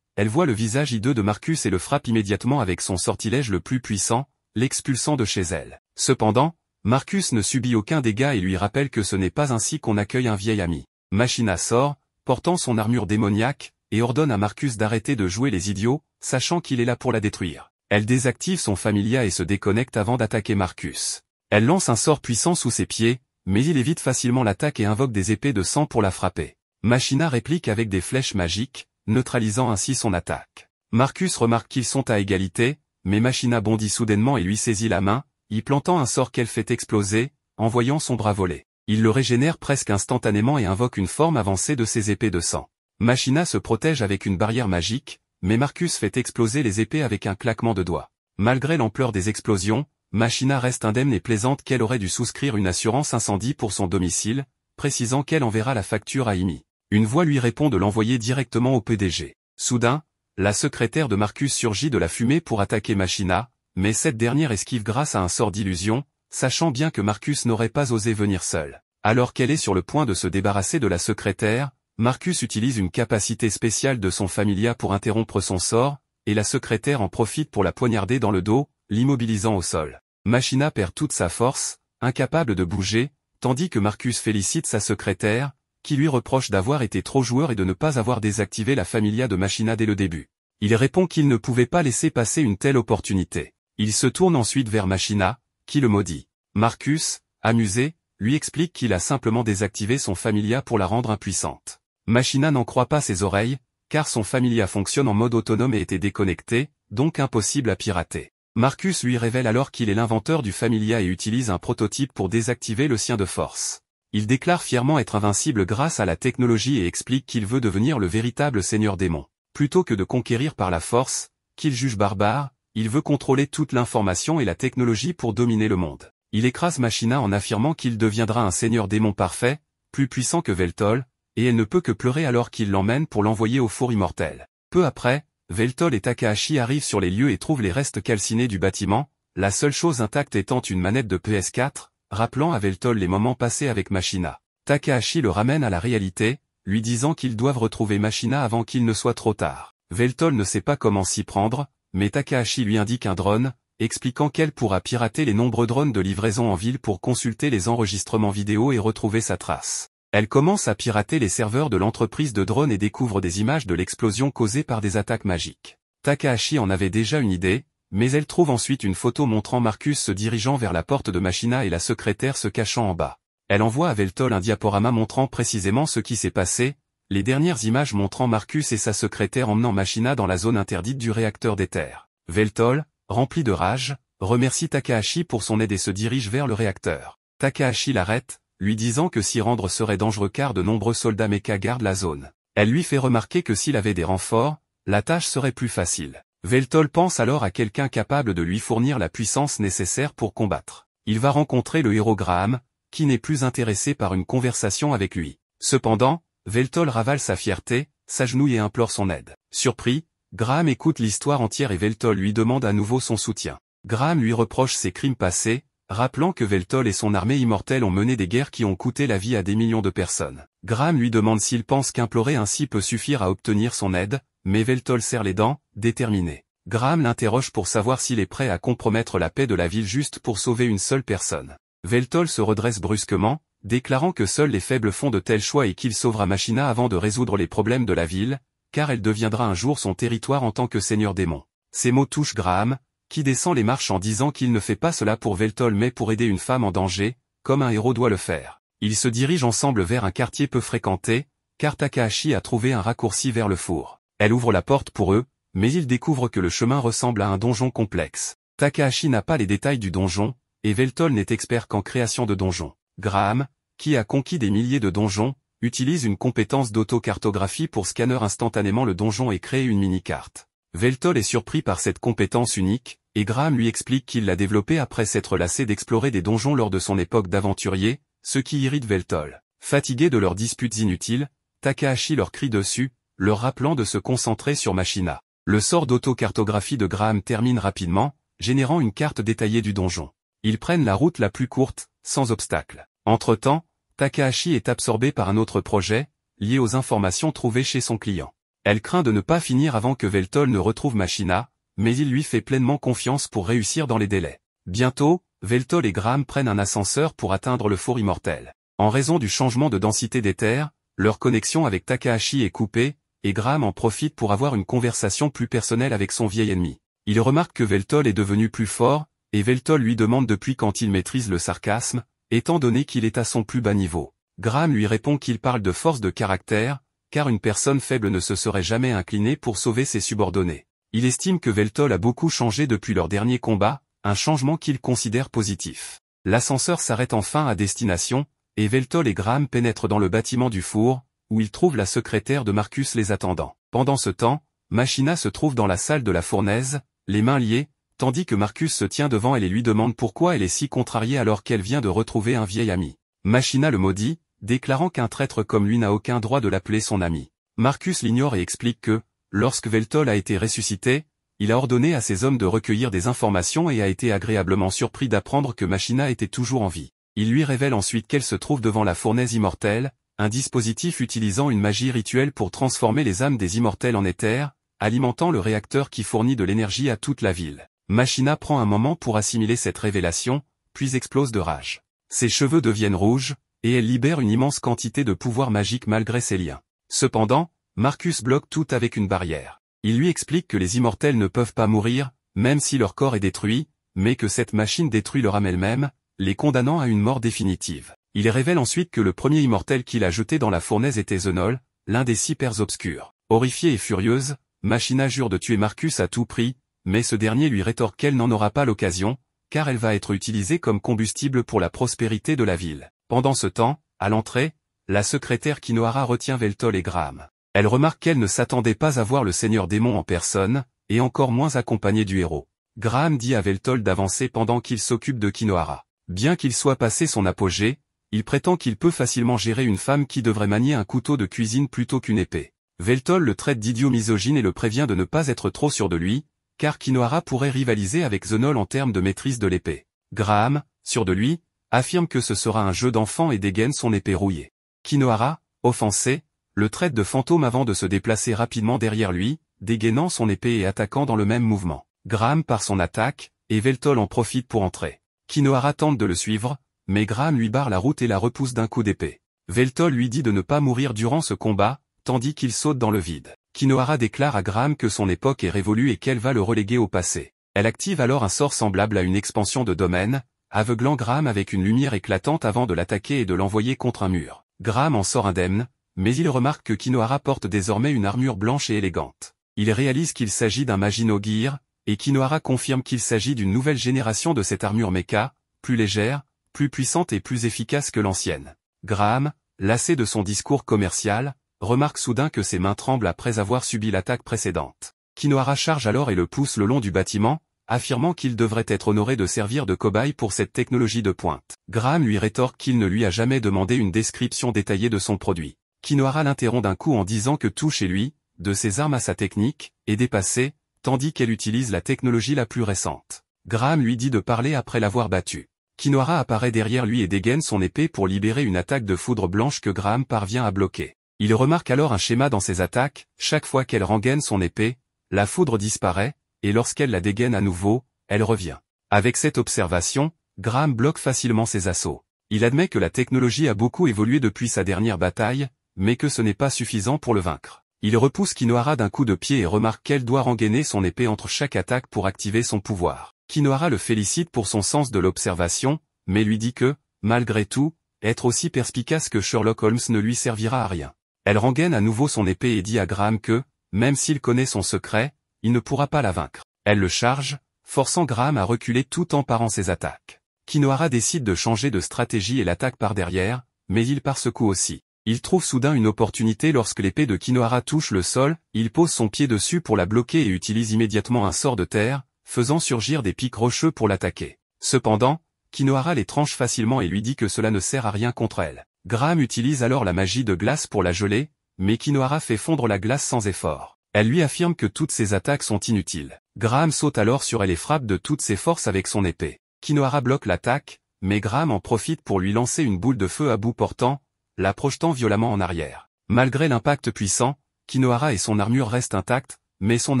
elle voit le visage hideux de Marcus et le frappe immédiatement avec son sortilège le plus puissant, l'expulsant de chez elle. Cependant, Marcus ne subit aucun dégât et lui rappelle que ce n'est pas ainsi qu'on accueille un vieil ami. Machina sort, portant son armure démoniaque, et ordonne à Marcus d'arrêter de jouer les idiots, sachant qu'il est là pour la détruire. Elle désactive son familia et se déconnecte avant d'attaquer Marcus. Elle lance un sort puissant sous ses pieds, mais il évite facilement l'attaque et invoque des épées de sang pour la frapper. Machina réplique avec des flèches magiques, neutralisant ainsi son attaque. Marcus remarque qu'ils sont à égalité, mais Machina bondit soudainement et lui saisit la main, y plantant un sort qu'elle fait exploser, envoyant son bras voler. Il le régénère presque instantanément et invoque une forme avancée de ses épées de sang. Machina se protège avec une barrière magique, mais Marcus fait exploser les épées avec un claquement de doigts. Malgré l'ampleur des explosions, Machina reste indemne et plaisante qu'elle aurait dû souscrire une assurance incendie pour son domicile, précisant qu'elle enverra la facture à Amy. Une voix lui répond de l'envoyer directement au PDG. Soudain, la secrétaire de Marcus surgit de la fumée pour attaquer Machina, mais cette dernière esquive grâce à un sort d'illusion, sachant bien que Marcus n'aurait pas osé venir seul. Alors qu'elle est sur le point de se débarrasser de la secrétaire, Marcus utilise une capacité spéciale de son familia pour interrompre son sort, et la secrétaire en profite pour la poignarder dans le dos, l'immobilisant au sol. Machina perd toute sa force, incapable de bouger, tandis que Marcus félicite sa secrétaire, qui lui reproche d'avoir été trop joueur et de ne pas avoir désactivé la familia de Machina dès le début. Il répond qu'il ne pouvait pas laisser passer une telle opportunité. Il se tourne ensuite vers Machina, qui le maudit. Marcus, amusé, lui explique qu'il a simplement désactivé son familia pour la rendre impuissante. Machina n'en croit pas ses oreilles, car son familia fonctionne en mode autonome et était déconnecté, donc impossible à pirater. Marcus lui révèle alors qu'il est l'inventeur du familia et utilise un prototype pour désactiver le sien de force. Il déclare fièrement être invincible grâce à la technologie et explique qu'il veut devenir le véritable seigneur démon. Plutôt que de conquérir par la force, qu'il juge barbare, il veut contrôler toute l'information et la technologie pour dominer le monde. Il écrase Machina en affirmant qu'il deviendra un seigneur démon parfait, plus puissant que Veltol, et elle ne peut que pleurer alors qu'il l'emmène pour l'envoyer au four immortel. Peu après, Veltol et Takahashi arrivent sur les lieux et trouvent les restes calcinés du bâtiment, la seule chose intacte étant une manette de PS4, rappelant à Veltol les moments passés avec Machina. Takahashi le ramène à la réalité, lui disant qu'ils doivent retrouver Machina avant qu'il ne soit trop tard. Veltol ne sait pas comment s'y prendre, mais Takahashi lui indique un drone, expliquant qu'elle pourra pirater les nombreux drones de livraison en ville pour consulter les enregistrements vidéo et retrouver sa trace. Elle commence à pirater les serveurs de l'entreprise de drones et découvre des images de l'explosion causée par des attaques magiques. Takahashi en avait déjà une idée, mais elle trouve ensuite une photo montrant Marcus se dirigeant vers la porte de Machina et la secrétaire se cachant en bas. Elle envoie à Veltol un diaporama montrant précisément ce qui s'est passé, les dernières images montrant Marcus et sa secrétaire emmenant Machina dans la zone interdite du réacteur d'éther. Veltol, rempli de rage, remercie Takahashi pour son aide et se dirige vers le réacteur. Takahashi l'arrête, lui disant que s'y rendre serait dangereux car de nombreux soldats mecha gardent la zone. Elle lui fait remarquer que s'il avait des renforts, la tâche serait plus facile. Veltol pense alors à quelqu'un capable de lui fournir la puissance nécessaire pour combattre. Il va rencontrer le héros Graham, qui n'est plus intéressé par une conversation avec lui. Cependant, Veltol ravale sa fierté, s'agenouille et implore son aide. Surpris, Graham écoute l'histoire entière et Veltol lui demande à nouveau son soutien. Graham lui reproche ses crimes passés, rappelant que Veltol et son armée immortelle ont mené des guerres qui ont coûté la vie à des millions de personnes. Graham lui demande s'il pense qu'implorer ainsi peut suffire à obtenir son aide, mais Veltol serre les dents, déterminé. Graham l'interroge pour savoir s'il est prêt à compromettre la paix de la ville juste pour sauver une seule personne. Veltol se redresse brusquement, déclarant que seuls les faibles font de tels choix et qu'il sauvera Machina avant de résoudre les problèmes de la ville, car elle deviendra un jour son territoire en tant que seigneur démon. Ces mots touchent Graham, qui descend les marches en disant qu'il ne fait pas cela pour Veltol mais pour aider une femme en danger, comme un héros doit le faire. Ils se dirigent ensemble vers un quartier peu fréquenté, car Takahashi a trouvé un raccourci vers le four. Elle ouvre la porte pour eux, mais ils découvrent que le chemin ressemble à un donjon complexe. Takahashi n'a pas les détails du donjon, et Veltol n'est expert qu'en création de donjons. Graham, qui a conquis des milliers de donjons, utilise une compétence d'autocartographie pour scanner instantanément le donjon et créer une mini-carte. Veltol est surpris par cette compétence unique, et Graham lui explique qu'il l'a développée après s'être lassé d'explorer des donjons lors de son époque d'aventurier, ce qui irrite Veltol. Fatigués de leurs disputes inutiles, Takahashi leur crie dessus, leur rappelant de se concentrer sur Machina. Le sort d'autocartographie de Graham termine rapidement, générant une carte détaillée du donjon. Ils prennent la route la plus courte, sans obstacle. Entre-temps, Takahashi est absorbée par un autre projet, lié aux informations trouvées chez son client. Elle craint de ne pas finir avant que Veltol ne retrouve Machina, mais il lui fait pleinement confiance pour réussir dans les délais. Bientôt, Veltol et Graham prennent un ascenseur pour atteindre le four immortel. En raison du changement de densité d'éther, leur connexion avec Takahashi est coupée, et Graham en profite pour avoir une conversation plus personnelle avec son vieil ennemi. Il remarque que Veltol est devenu plus fort, et Veltol lui demande depuis quand il maîtrise le sarcasme, étant donné qu'il est à son plus bas niveau. Graham lui répond qu'il parle de force de caractère, car une personne faible ne se serait jamais inclinée pour sauver ses subordonnés. Il estime que Veltol a beaucoup changé depuis leur dernier combat, un changement qu'il considère positif. L'ascenseur s'arrête enfin à destination, et Veltol et Graham pénètrent dans le bâtiment du four, où ils trouvent la secrétaire de Marcus les attendant. Pendant ce temps, Machina se trouve dans la salle de la fournaise, les mains liées, tandis que Marcus se tient devant elle et lui demande pourquoi elle est si contrariée alors qu'elle vient de retrouver un vieil ami. Machina le maudit, déclarant qu'un traître comme lui n'a aucun droit de l'appeler son ami. Marcus l'ignore et explique que, lorsque Veltol a été ressuscité, il a ordonné à ses hommes de recueillir des informations et a été agréablement surpris d'apprendre que Machina était toujours en vie. Il lui révèle ensuite qu'elle se trouve devant la fournaise immortelle, un dispositif utilisant une magie rituelle pour transformer les âmes des immortels en éther, alimentant le réacteur qui fournit de l'énergie à toute la ville. Machina prend un moment pour assimiler cette révélation, puis explose de rage. Ses cheveux deviennent rouges, et elle libère une immense quantité de pouvoir magique malgré ses liens. Cependant, Marcus bloque tout avec une barrière. Il lui explique que les immortels ne peuvent pas mourir, même si leur corps est détruit, mais que cette machine détruit leur âme elle-même, les condamnant à une mort définitive. Il révèle ensuite que le premier immortel qu'il a jeté dans la fournaise était Zenol, l'un des 6 pères obscurs. Horrifiée et furieuse, Machina jure de tuer Marcus à tout prix, mais ce dernier lui rétorque qu'elle n'en aura pas l'occasion, car elle va être utilisée comme combustible pour la prospérité de la ville. Pendant ce temps, à l'entrée, la secrétaire Kinohara retient Veltol et Graham. Elle remarque qu'elle ne s'attendait pas à voir le seigneur démon en personne, et encore moins accompagné du héros. Graham dit à Veltol d'avancer pendant qu'il s'occupe de Kinohara. Bien qu'il soit passé son apogée, il prétend qu'il peut facilement gérer une femme qui devrait manier un couteau de cuisine plutôt qu'une épée. Veltol le traite d'idiot misogyne et le prévient de ne pas être trop sûr de lui, car Kinohara pourrait rivaliser avec Zenol en termes de maîtrise de l'épée. Graham, sûr de lui, affirme que ce sera un jeu d'enfant et dégaine son épée rouillée. Kinohara, offensé, le traite de fantôme avant de se déplacer rapidement derrière lui, dégainant son épée et attaquant dans le même mouvement. Graham part son attaque, et Veltol en profite pour entrer. Kinohara tente de le suivre, mais Graham lui barre la route et la repousse d'un coup d'épée. Veltol lui dit de ne pas mourir durant ce combat, tandis qu'il saute dans le vide. Kinohara déclare à Graham que son époque est révolue et qu'elle va le reléguer au passé. Elle active alors un sort semblable à une expansion de domaine, aveuglant Graham avec une lumière éclatante avant de l'attaquer et de l'envoyer contre un mur. Graham en sort indemne, mais il remarque que Kinohara porte désormais une armure blanche et élégante. Il réalise qu'il s'agit d'un Magino Gear, et Kinohara confirme qu'il s'agit d'une nouvelle génération de cette armure mecha, plus légère, plus puissante et plus efficace que l'ancienne. Graham, lassé de son discours commercial, remarque soudain que ses mains tremblent après avoir subi l'attaque précédente. Kinohara charge alors et le pousse le long du bâtiment, affirmant qu'il devrait être honoré de servir de cobaye pour cette technologie de pointe. Graham lui rétorque qu'il ne lui a jamais demandé une description détaillée de son produit. Kinohara l'interrompt d'un coup en disant que tout chez lui, de ses armes à sa technique, est dépassé, tandis qu'elle utilise la technologie la plus récente. Graham lui dit de parler après l'avoir battu. Kinohara apparaît derrière lui et dégaine son épée pour libérer une attaque de foudre blanche que Graham parvient à bloquer. Il remarque alors un schéma dans ses attaques, chaque fois qu'elle rengaine son épée, la foudre disparaît, et lorsqu'elle la dégaine à nouveau, elle revient. Avec cette observation, Graham bloque facilement ses assauts. Il admet que la technologie a beaucoup évolué depuis sa dernière bataille, mais que ce n'est pas suffisant pour le vaincre. Il repousse Kinohara d'un coup de pied et remarque qu'elle doit rengainer son épée entre chaque attaque pour activer son pouvoir. Kinohara le félicite pour son sens de l'observation, mais lui dit que, malgré tout, être aussi perspicace que Sherlock Holmes ne lui servira à rien. Elle rengaine à nouveau son épée et dit à Graham que, même s'il connaît son secret, il ne pourra pas la vaincre. Elle le charge, forçant Graham à reculer tout en parant ses attaques. Kinohara décide de changer de stratégie et l'attaque par derrière, mais il part ce coup aussi. Il trouve soudain une opportunité lorsque l'épée de Kinohara touche le sol, il pose son pied dessus pour la bloquer et utilise immédiatement un sort de terre, faisant surgir des pics rocheux pour l'attaquer. Cependant, Kinohara les tranche facilement et lui dit que cela ne sert à rien contre elle. Graham utilise alors la magie de glace pour la geler, mais Kinohara fait fondre la glace sans effort. Elle lui affirme que toutes ses attaques sont inutiles. Graham saute alors sur elle et frappe de toutes ses forces avec son épée. Kinohara bloque l'attaque, mais Graham en profite pour lui lancer une boule de feu à bout portant, la projetant violemment en arrière. Malgré l'impact puissant, Kinohara et son armure restent intacts, mais son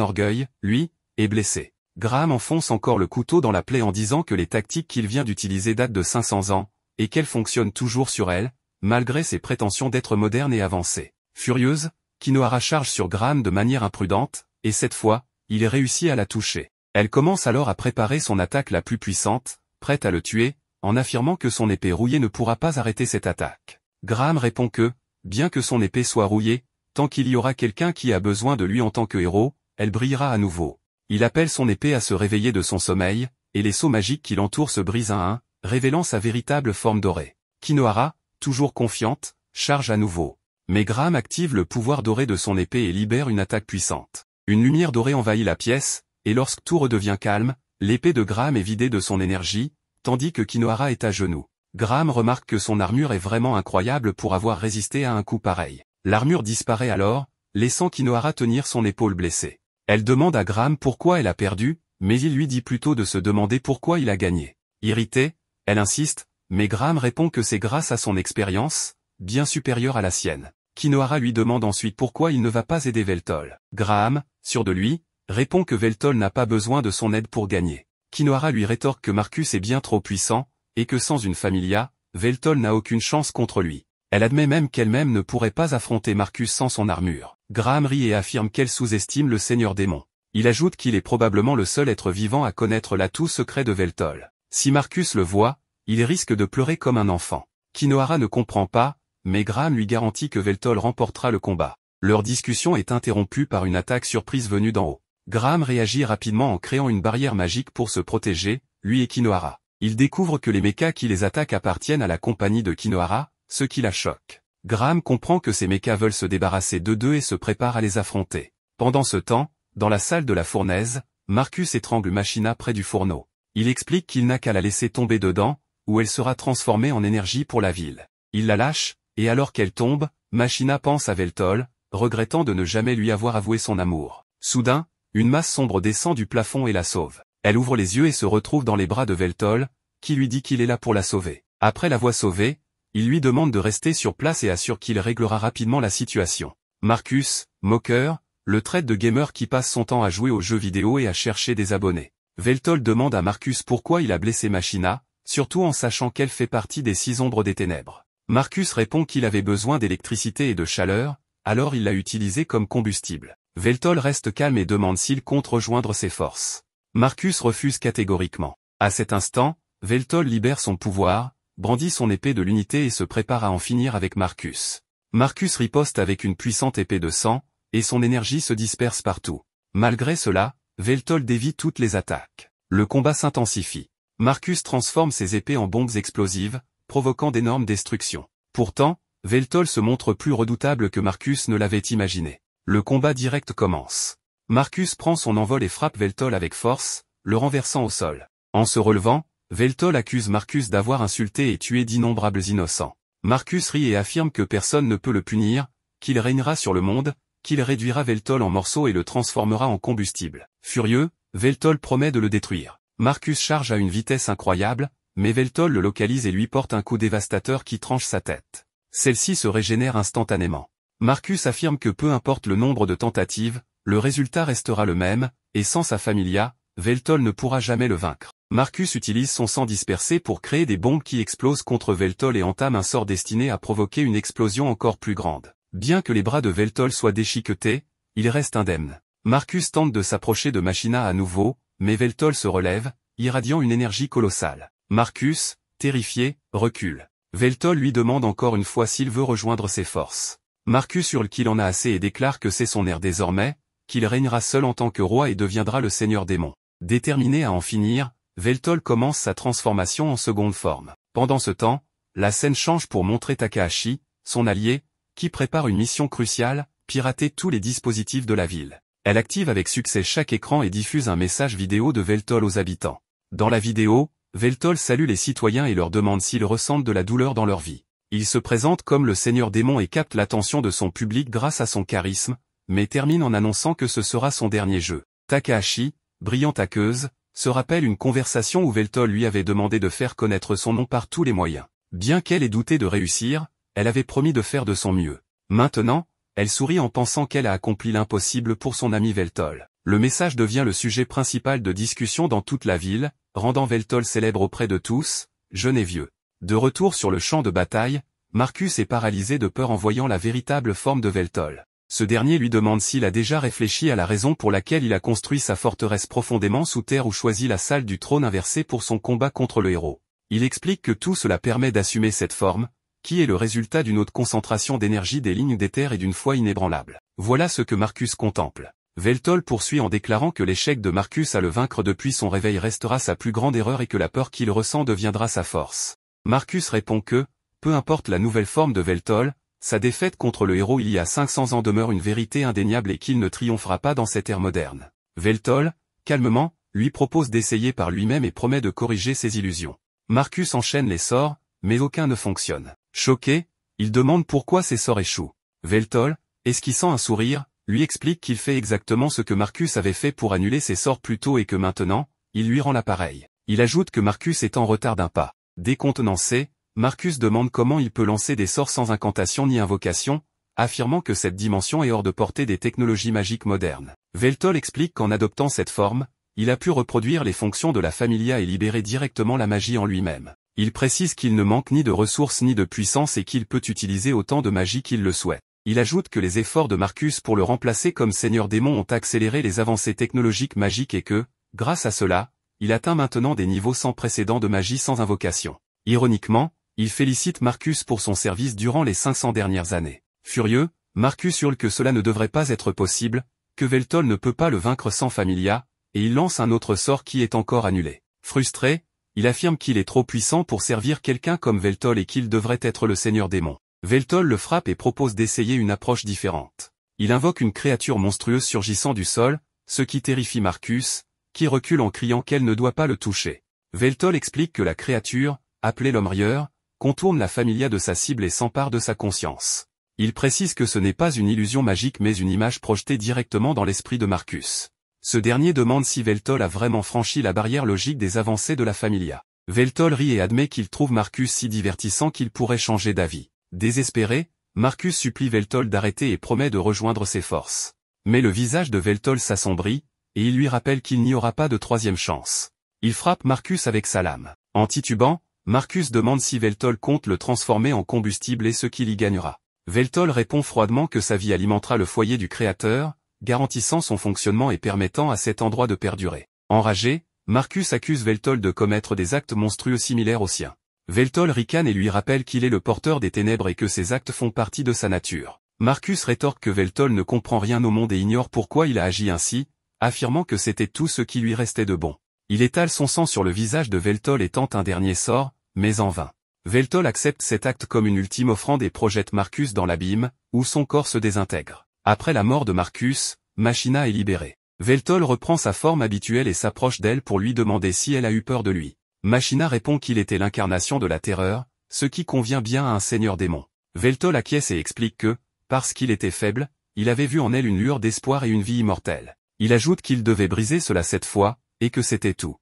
orgueil, lui, est blessé. Graham enfonce encore le couteau dans la plaie en disant que les tactiques qu'il vient d'utiliser datent de 500 ans, et qu'elles fonctionnent toujours sur elle, malgré ses prétentions d'être moderne et avancée. Furieuse, Kinohara charge sur Graham de manière imprudente, et cette fois, il réussit à la toucher. Elle commence alors à préparer son attaque la plus puissante, prête à le tuer, en affirmant que son épée rouillée ne pourra pas arrêter cette attaque. Graham répond que, bien que son épée soit rouillée, tant qu'il y aura quelqu'un qui a besoin de lui en tant que héros, elle brillera à nouveau. Il appelle son épée à se réveiller de son sommeil, et les sceaux magiques qui l'entourent se brisent un à un, révélant sa véritable forme dorée. Kinohara, toujours confiante, charge à nouveau. Mais Graham active le pouvoir doré de son épée et libère une attaque puissante. Une lumière dorée envahit la pièce, et lorsque tout redevient calme, l'épée de Graham est vidée de son énergie, tandis que Kinohara est à genoux. Graham remarque que son armure est vraiment incroyable pour avoir résisté à un coup pareil. L'armure disparaît alors, laissant Kinohara tenir son épaule blessée. Elle demande à Graham pourquoi elle a perdu, mais il lui dit plutôt de se demander pourquoi il a gagné. Irritée, elle insiste, mais Graham répond que c'est grâce à son expérience, bien supérieure à la sienne. Kinohara lui demande ensuite pourquoi il ne va pas aider Veltol. Graham, sûr de lui, répond que Veltol n'a pas besoin de son aide pour gagner. Kinohara lui rétorque que Marcus est bien trop puissant, et que sans une familia, Veltol n'a aucune chance contre lui. Elle admet même qu'elle-même ne pourrait pas affronter Marcus sans son armure. Graham rit et affirme qu'elle sous-estime le Seigneur Démon. Il ajoute qu'il est probablement le seul être vivant à connaître l'atout secret de Veltol. Si Marcus le voit, il risque de pleurer comme un enfant. Kinohara ne comprend pas, mais Graham lui garantit que Veltol remportera le combat. Leur discussion est interrompue par une attaque surprise venue d'en haut. Graham réagit rapidement en créant une barrière magique pour se protéger, lui et Kinohara. Il découvre que les mechas qui les attaquent appartiennent à la compagnie de Kinohara, ce qui la choque. Graham comprend que ces mechas veulent se débarrasser d'eux et se prépare à les affronter. Pendant ce temps, dans la salle de la fournaise, Marcus étrangle Machina près du fourneau. Il explique qu'il n'a qu'à la laisser tomber dedans, où elle sera transformée en énergie pour la ville. Il la lâche, et alors qu'elle tombe, Machina pense à Veltol, regrettant de ne jamais lui avoir avoué son amour. Soudain, une masse sombre descend du plafond et la sauve. Elle ouvre les yeux et se retrouve dans les bras de Veltol, qui lui dit qu'il est là pour la sauver. Après l'avoir sauvée, il lui demande de rester sur place et assure qu'il réglera rapidement la situation. Marcus, moqueur, le traite de gamer qui passe son temps à jouer aux jeux vidéo et à chercher des abonnés. Veltol demande à Marcus pourquoi il a blessé Machina, surtout en sachant qu'elle fait partie des 6 ombres des ténèbres. Marcus répond qu'il avait besoin d'électricité et de chaleur, alors il l'a utilisée comme combustible. Veltol reste calme et demande s'il compte rejoindre ses forces. Marcus refuse catégoriquement. À cet instant, Veltol libère son pouvoir, brandit son épée de l'unité et se prépare à en finir avec Marcus. Marcus riposte avec une puissante épée de sang, et son énergie se disperse partout. Malgré cela, Veltol dévie toutes les attaques. Le combat s'intensifie. Marcus transforme ses épées en bombes explosives, provoquant d'énormes destructions. Pourtant, Veltol se montre plus redoutable que Marcus ne l'avait imaginé. Le combat direct commence. Marcus prend son envol et frappe Veltol avec force, le renversant au sol. En se relevant, Veltol accuse Marcus d'avoir insulté et tué d'innombrables innocents. Marcus rit et affirme que personne ne peut le punir, qu'il régnera sur le monde, qu'il réduira Veltol en morceaux et le transformera en combustible. Furieux, Veltol promet de le détruire. Marcus charge à une vitesse incroyable, mais Veltol le localise et lui porte un coup dévastateur qui tranche sa tête. Celle-ci se régénère instantanément. Marcus affirme que peu importe le nombre de tentatives, le résultat restera le même, et sans sa familia, Veltol ne pourra jamais le vaincre. Marcus utilise son sang dispersé pour créer des bombes qui explosent contre Veltol et entame un sort destiné à provoquer une explosion encore plus grande. Bien que les bras de Veltol soient déchiquetés, il reste indemne. Marcus tente de s'approcher de Machina à nouveau, mais Veltol se relève, irradiant une énergie colossale. Marcus, terrifié, recule. Veltol lui demande encore une fois s'il veut rejoindre ses forces. Marcus hurle qu'il en a assez et déclare que c'est son heure désormais, qu'il régnera seul en tant que roi et deviendra le Seigneur Démon. Déterminé à en finir, Veltol commence sa transformation en seconde forme. Pendant ce temps, la scène change pour montrer Takahashi, son allié, qui prépare une mission cruciale, pirater tous les dispositifs de la ville. Elle active avec succès chaque écran et diffuse un message vidéo de Veltol aux habitants. Dans la vidéo, Veltol salue les citoyens et leur demande s'ils ressentent de la douleur dans leur vie. Il se présente comme le Seigneur Démon et capte l'attention de son public grâce à son charisme, mais termine en annonçant que ce sera son dernier jeu. Takahashi, brillante hackeuse, se rappelle une conversation où Veltol lui avait demandé de faire connaître son nom par tous les moyens. Bien qu'elle ait douté de réussir, elle avait promis de faire de son mieux. Maintenant, elle sourit en pensant qu'elle a accompli l'impossible pour son ami Veltol. Le message devient le sujet principal de discussion dans toute la ville, rendant Veltol célèbre auprès de tous, jeunes et vieux. De retour sur le champ de bataille, Marcus est paralysé de peur en voyant la véritable forme de Veltol. Ce dernier lui demande s'il a déjà réfléchi à la raison pour laquelle il a construit sa forteresse profondément sous terre ou choisi la salle du trône inversée pour son combat contre le héros. Il explique que tout cela permet d'assumer cette forme, qui est le résultat d'une haute concentration d'énergie des lignes d'éther et d'une foi inébranlable. Voilà ce que Marcus contemple. Veltol poursuit en déclarant que l'échec de Marcus à le vaincre depuis son réveil restera sa plus grande erreur et que la peur qu'il ressent deviendra sa force. Marcus répond que, peu importe la nouvelle forme de Veltol, sa défaite contre le héros il y a 500 ans demeure une vérité indéniable et qu'il ne triomphera pas dans cette ère moderne. Veltol, calmement, lui propose d'essayer par lui-même et promet de corriger ses illusions. Marcus enchaîne les sorts, mais aucun ne fonctionne. Choqué, il demande pourquoi ces sorts échouent. Veltol, esquissant un sourire, lui explique qu'il fait exactement ce que Marcus avait fait pour annuler ses sorts plus tôt et que maintenant, il lui rend l'appareil. Il ajoute que Marcus est en retard d'un pas. Décontenancé, Marcus demande comment il peut lancer des sorts sans incantation ni invocation, affirmant que cette dimension est hors de portée des technologies magiques modernes. Veltol explique qu'en adoptant cette forme, il a pu reproduire les fonctions de la Familia et libérer directement la magie en lui-même. Il précise qu'il ne manque ni de ressources ni de puissance et qu'il peut utiliser autant de magie qu'il le souhaite. Il ajoute que les efforts de Marcus pour le remplacer comme Seigneur Démon ont accéléré les avancées technologiques magiques et que, grâce à cela, il atteint maintenant des niveaux sans précédent de magie sans invocation. Ironiquement, il félicite Marcus pour son service durant les 500 dernières années. Furieux, Marcus hurle que cela ne devrait pas être possible, que Veltol ne peut pas le vaincre sans Familia, et il lance un autre sort qui est encore annulé. Frustré, il affirme qu'il est trop puissant pour servir quelqu'un comme Veltol et qu'il devrait être le Seigneur Démon. Veltol le frappe et propose d'essayer une approche différente. Il invoque une créature monstrueuse surgissant du sol, ce qui terrifie Marcus, qui recule en criant qu'elle ne doit pas le toucher. Veltol explique que la créature, appelée l'homme rieur, contourne la Familia de sa cible et s'empare de sa conscience. Il précise que ce n'est pas une illusion magique mais une image projetée directement dans l'esprit de Marcus. Ce dernier demande si Veltol a vraiment franchi la barrière logique des avancées de la Familia. Veltol rit et admet qu'il trouve Marcus si divertissant qu'il pourrait changer d'avis. Désespéré, Marcus supplie Veltol d'arrêter et promet de rejoindre ses forces. Mais le visage de Veltol s'assombrit, et il lui rappelle qu'il n'y aura pas de troisième chance. Il frappe Marcus avec sa lame. En titubant, Marcus demande si Veltol compte le transformer en combustible et ce qu'il y gagnera. Veltol répond froidement que sa vie alimentera le foyer du Créateur, garantissant son fonctionnement et permettant à cet endroit de perdurer. Enragé, Marcus accuse Veltol de commettre des actes monstrueux similaires aux siens. Veltol ricane et lui rappelle qu'il est le porteur des ténèbres et que ces actes font partie de sa nature. Marcus rétorque que Veltol ne comprend rien au monde et ignore pourquoi il a agi ainsi, affirmant que c'était tout ce qui lui restait de bon. Il étale son sang sur le visage de Veltol et tente un dernier sort, mais en vain. Veltol accepte cet acte comme une ultime offrande et projette Marcus dans l'abîme, où son corps se désintègre. Après la mort de Marcus, Machina est libérée. Veltol reprend sa forme habituelle et s'approche d'elle pour lui demander si elle a eu peur de lui. Machina répond qu'il était l'incarnation de la terreur, ce qui convient bien à un seigneur démon. Veltol acquiesce et explique que, parce qu'il était faible, il avait vu en elle une lueur d'espoir et une vie immortelle. Il ajoute qu'il devait briser cela cette fois, et que c'était tout.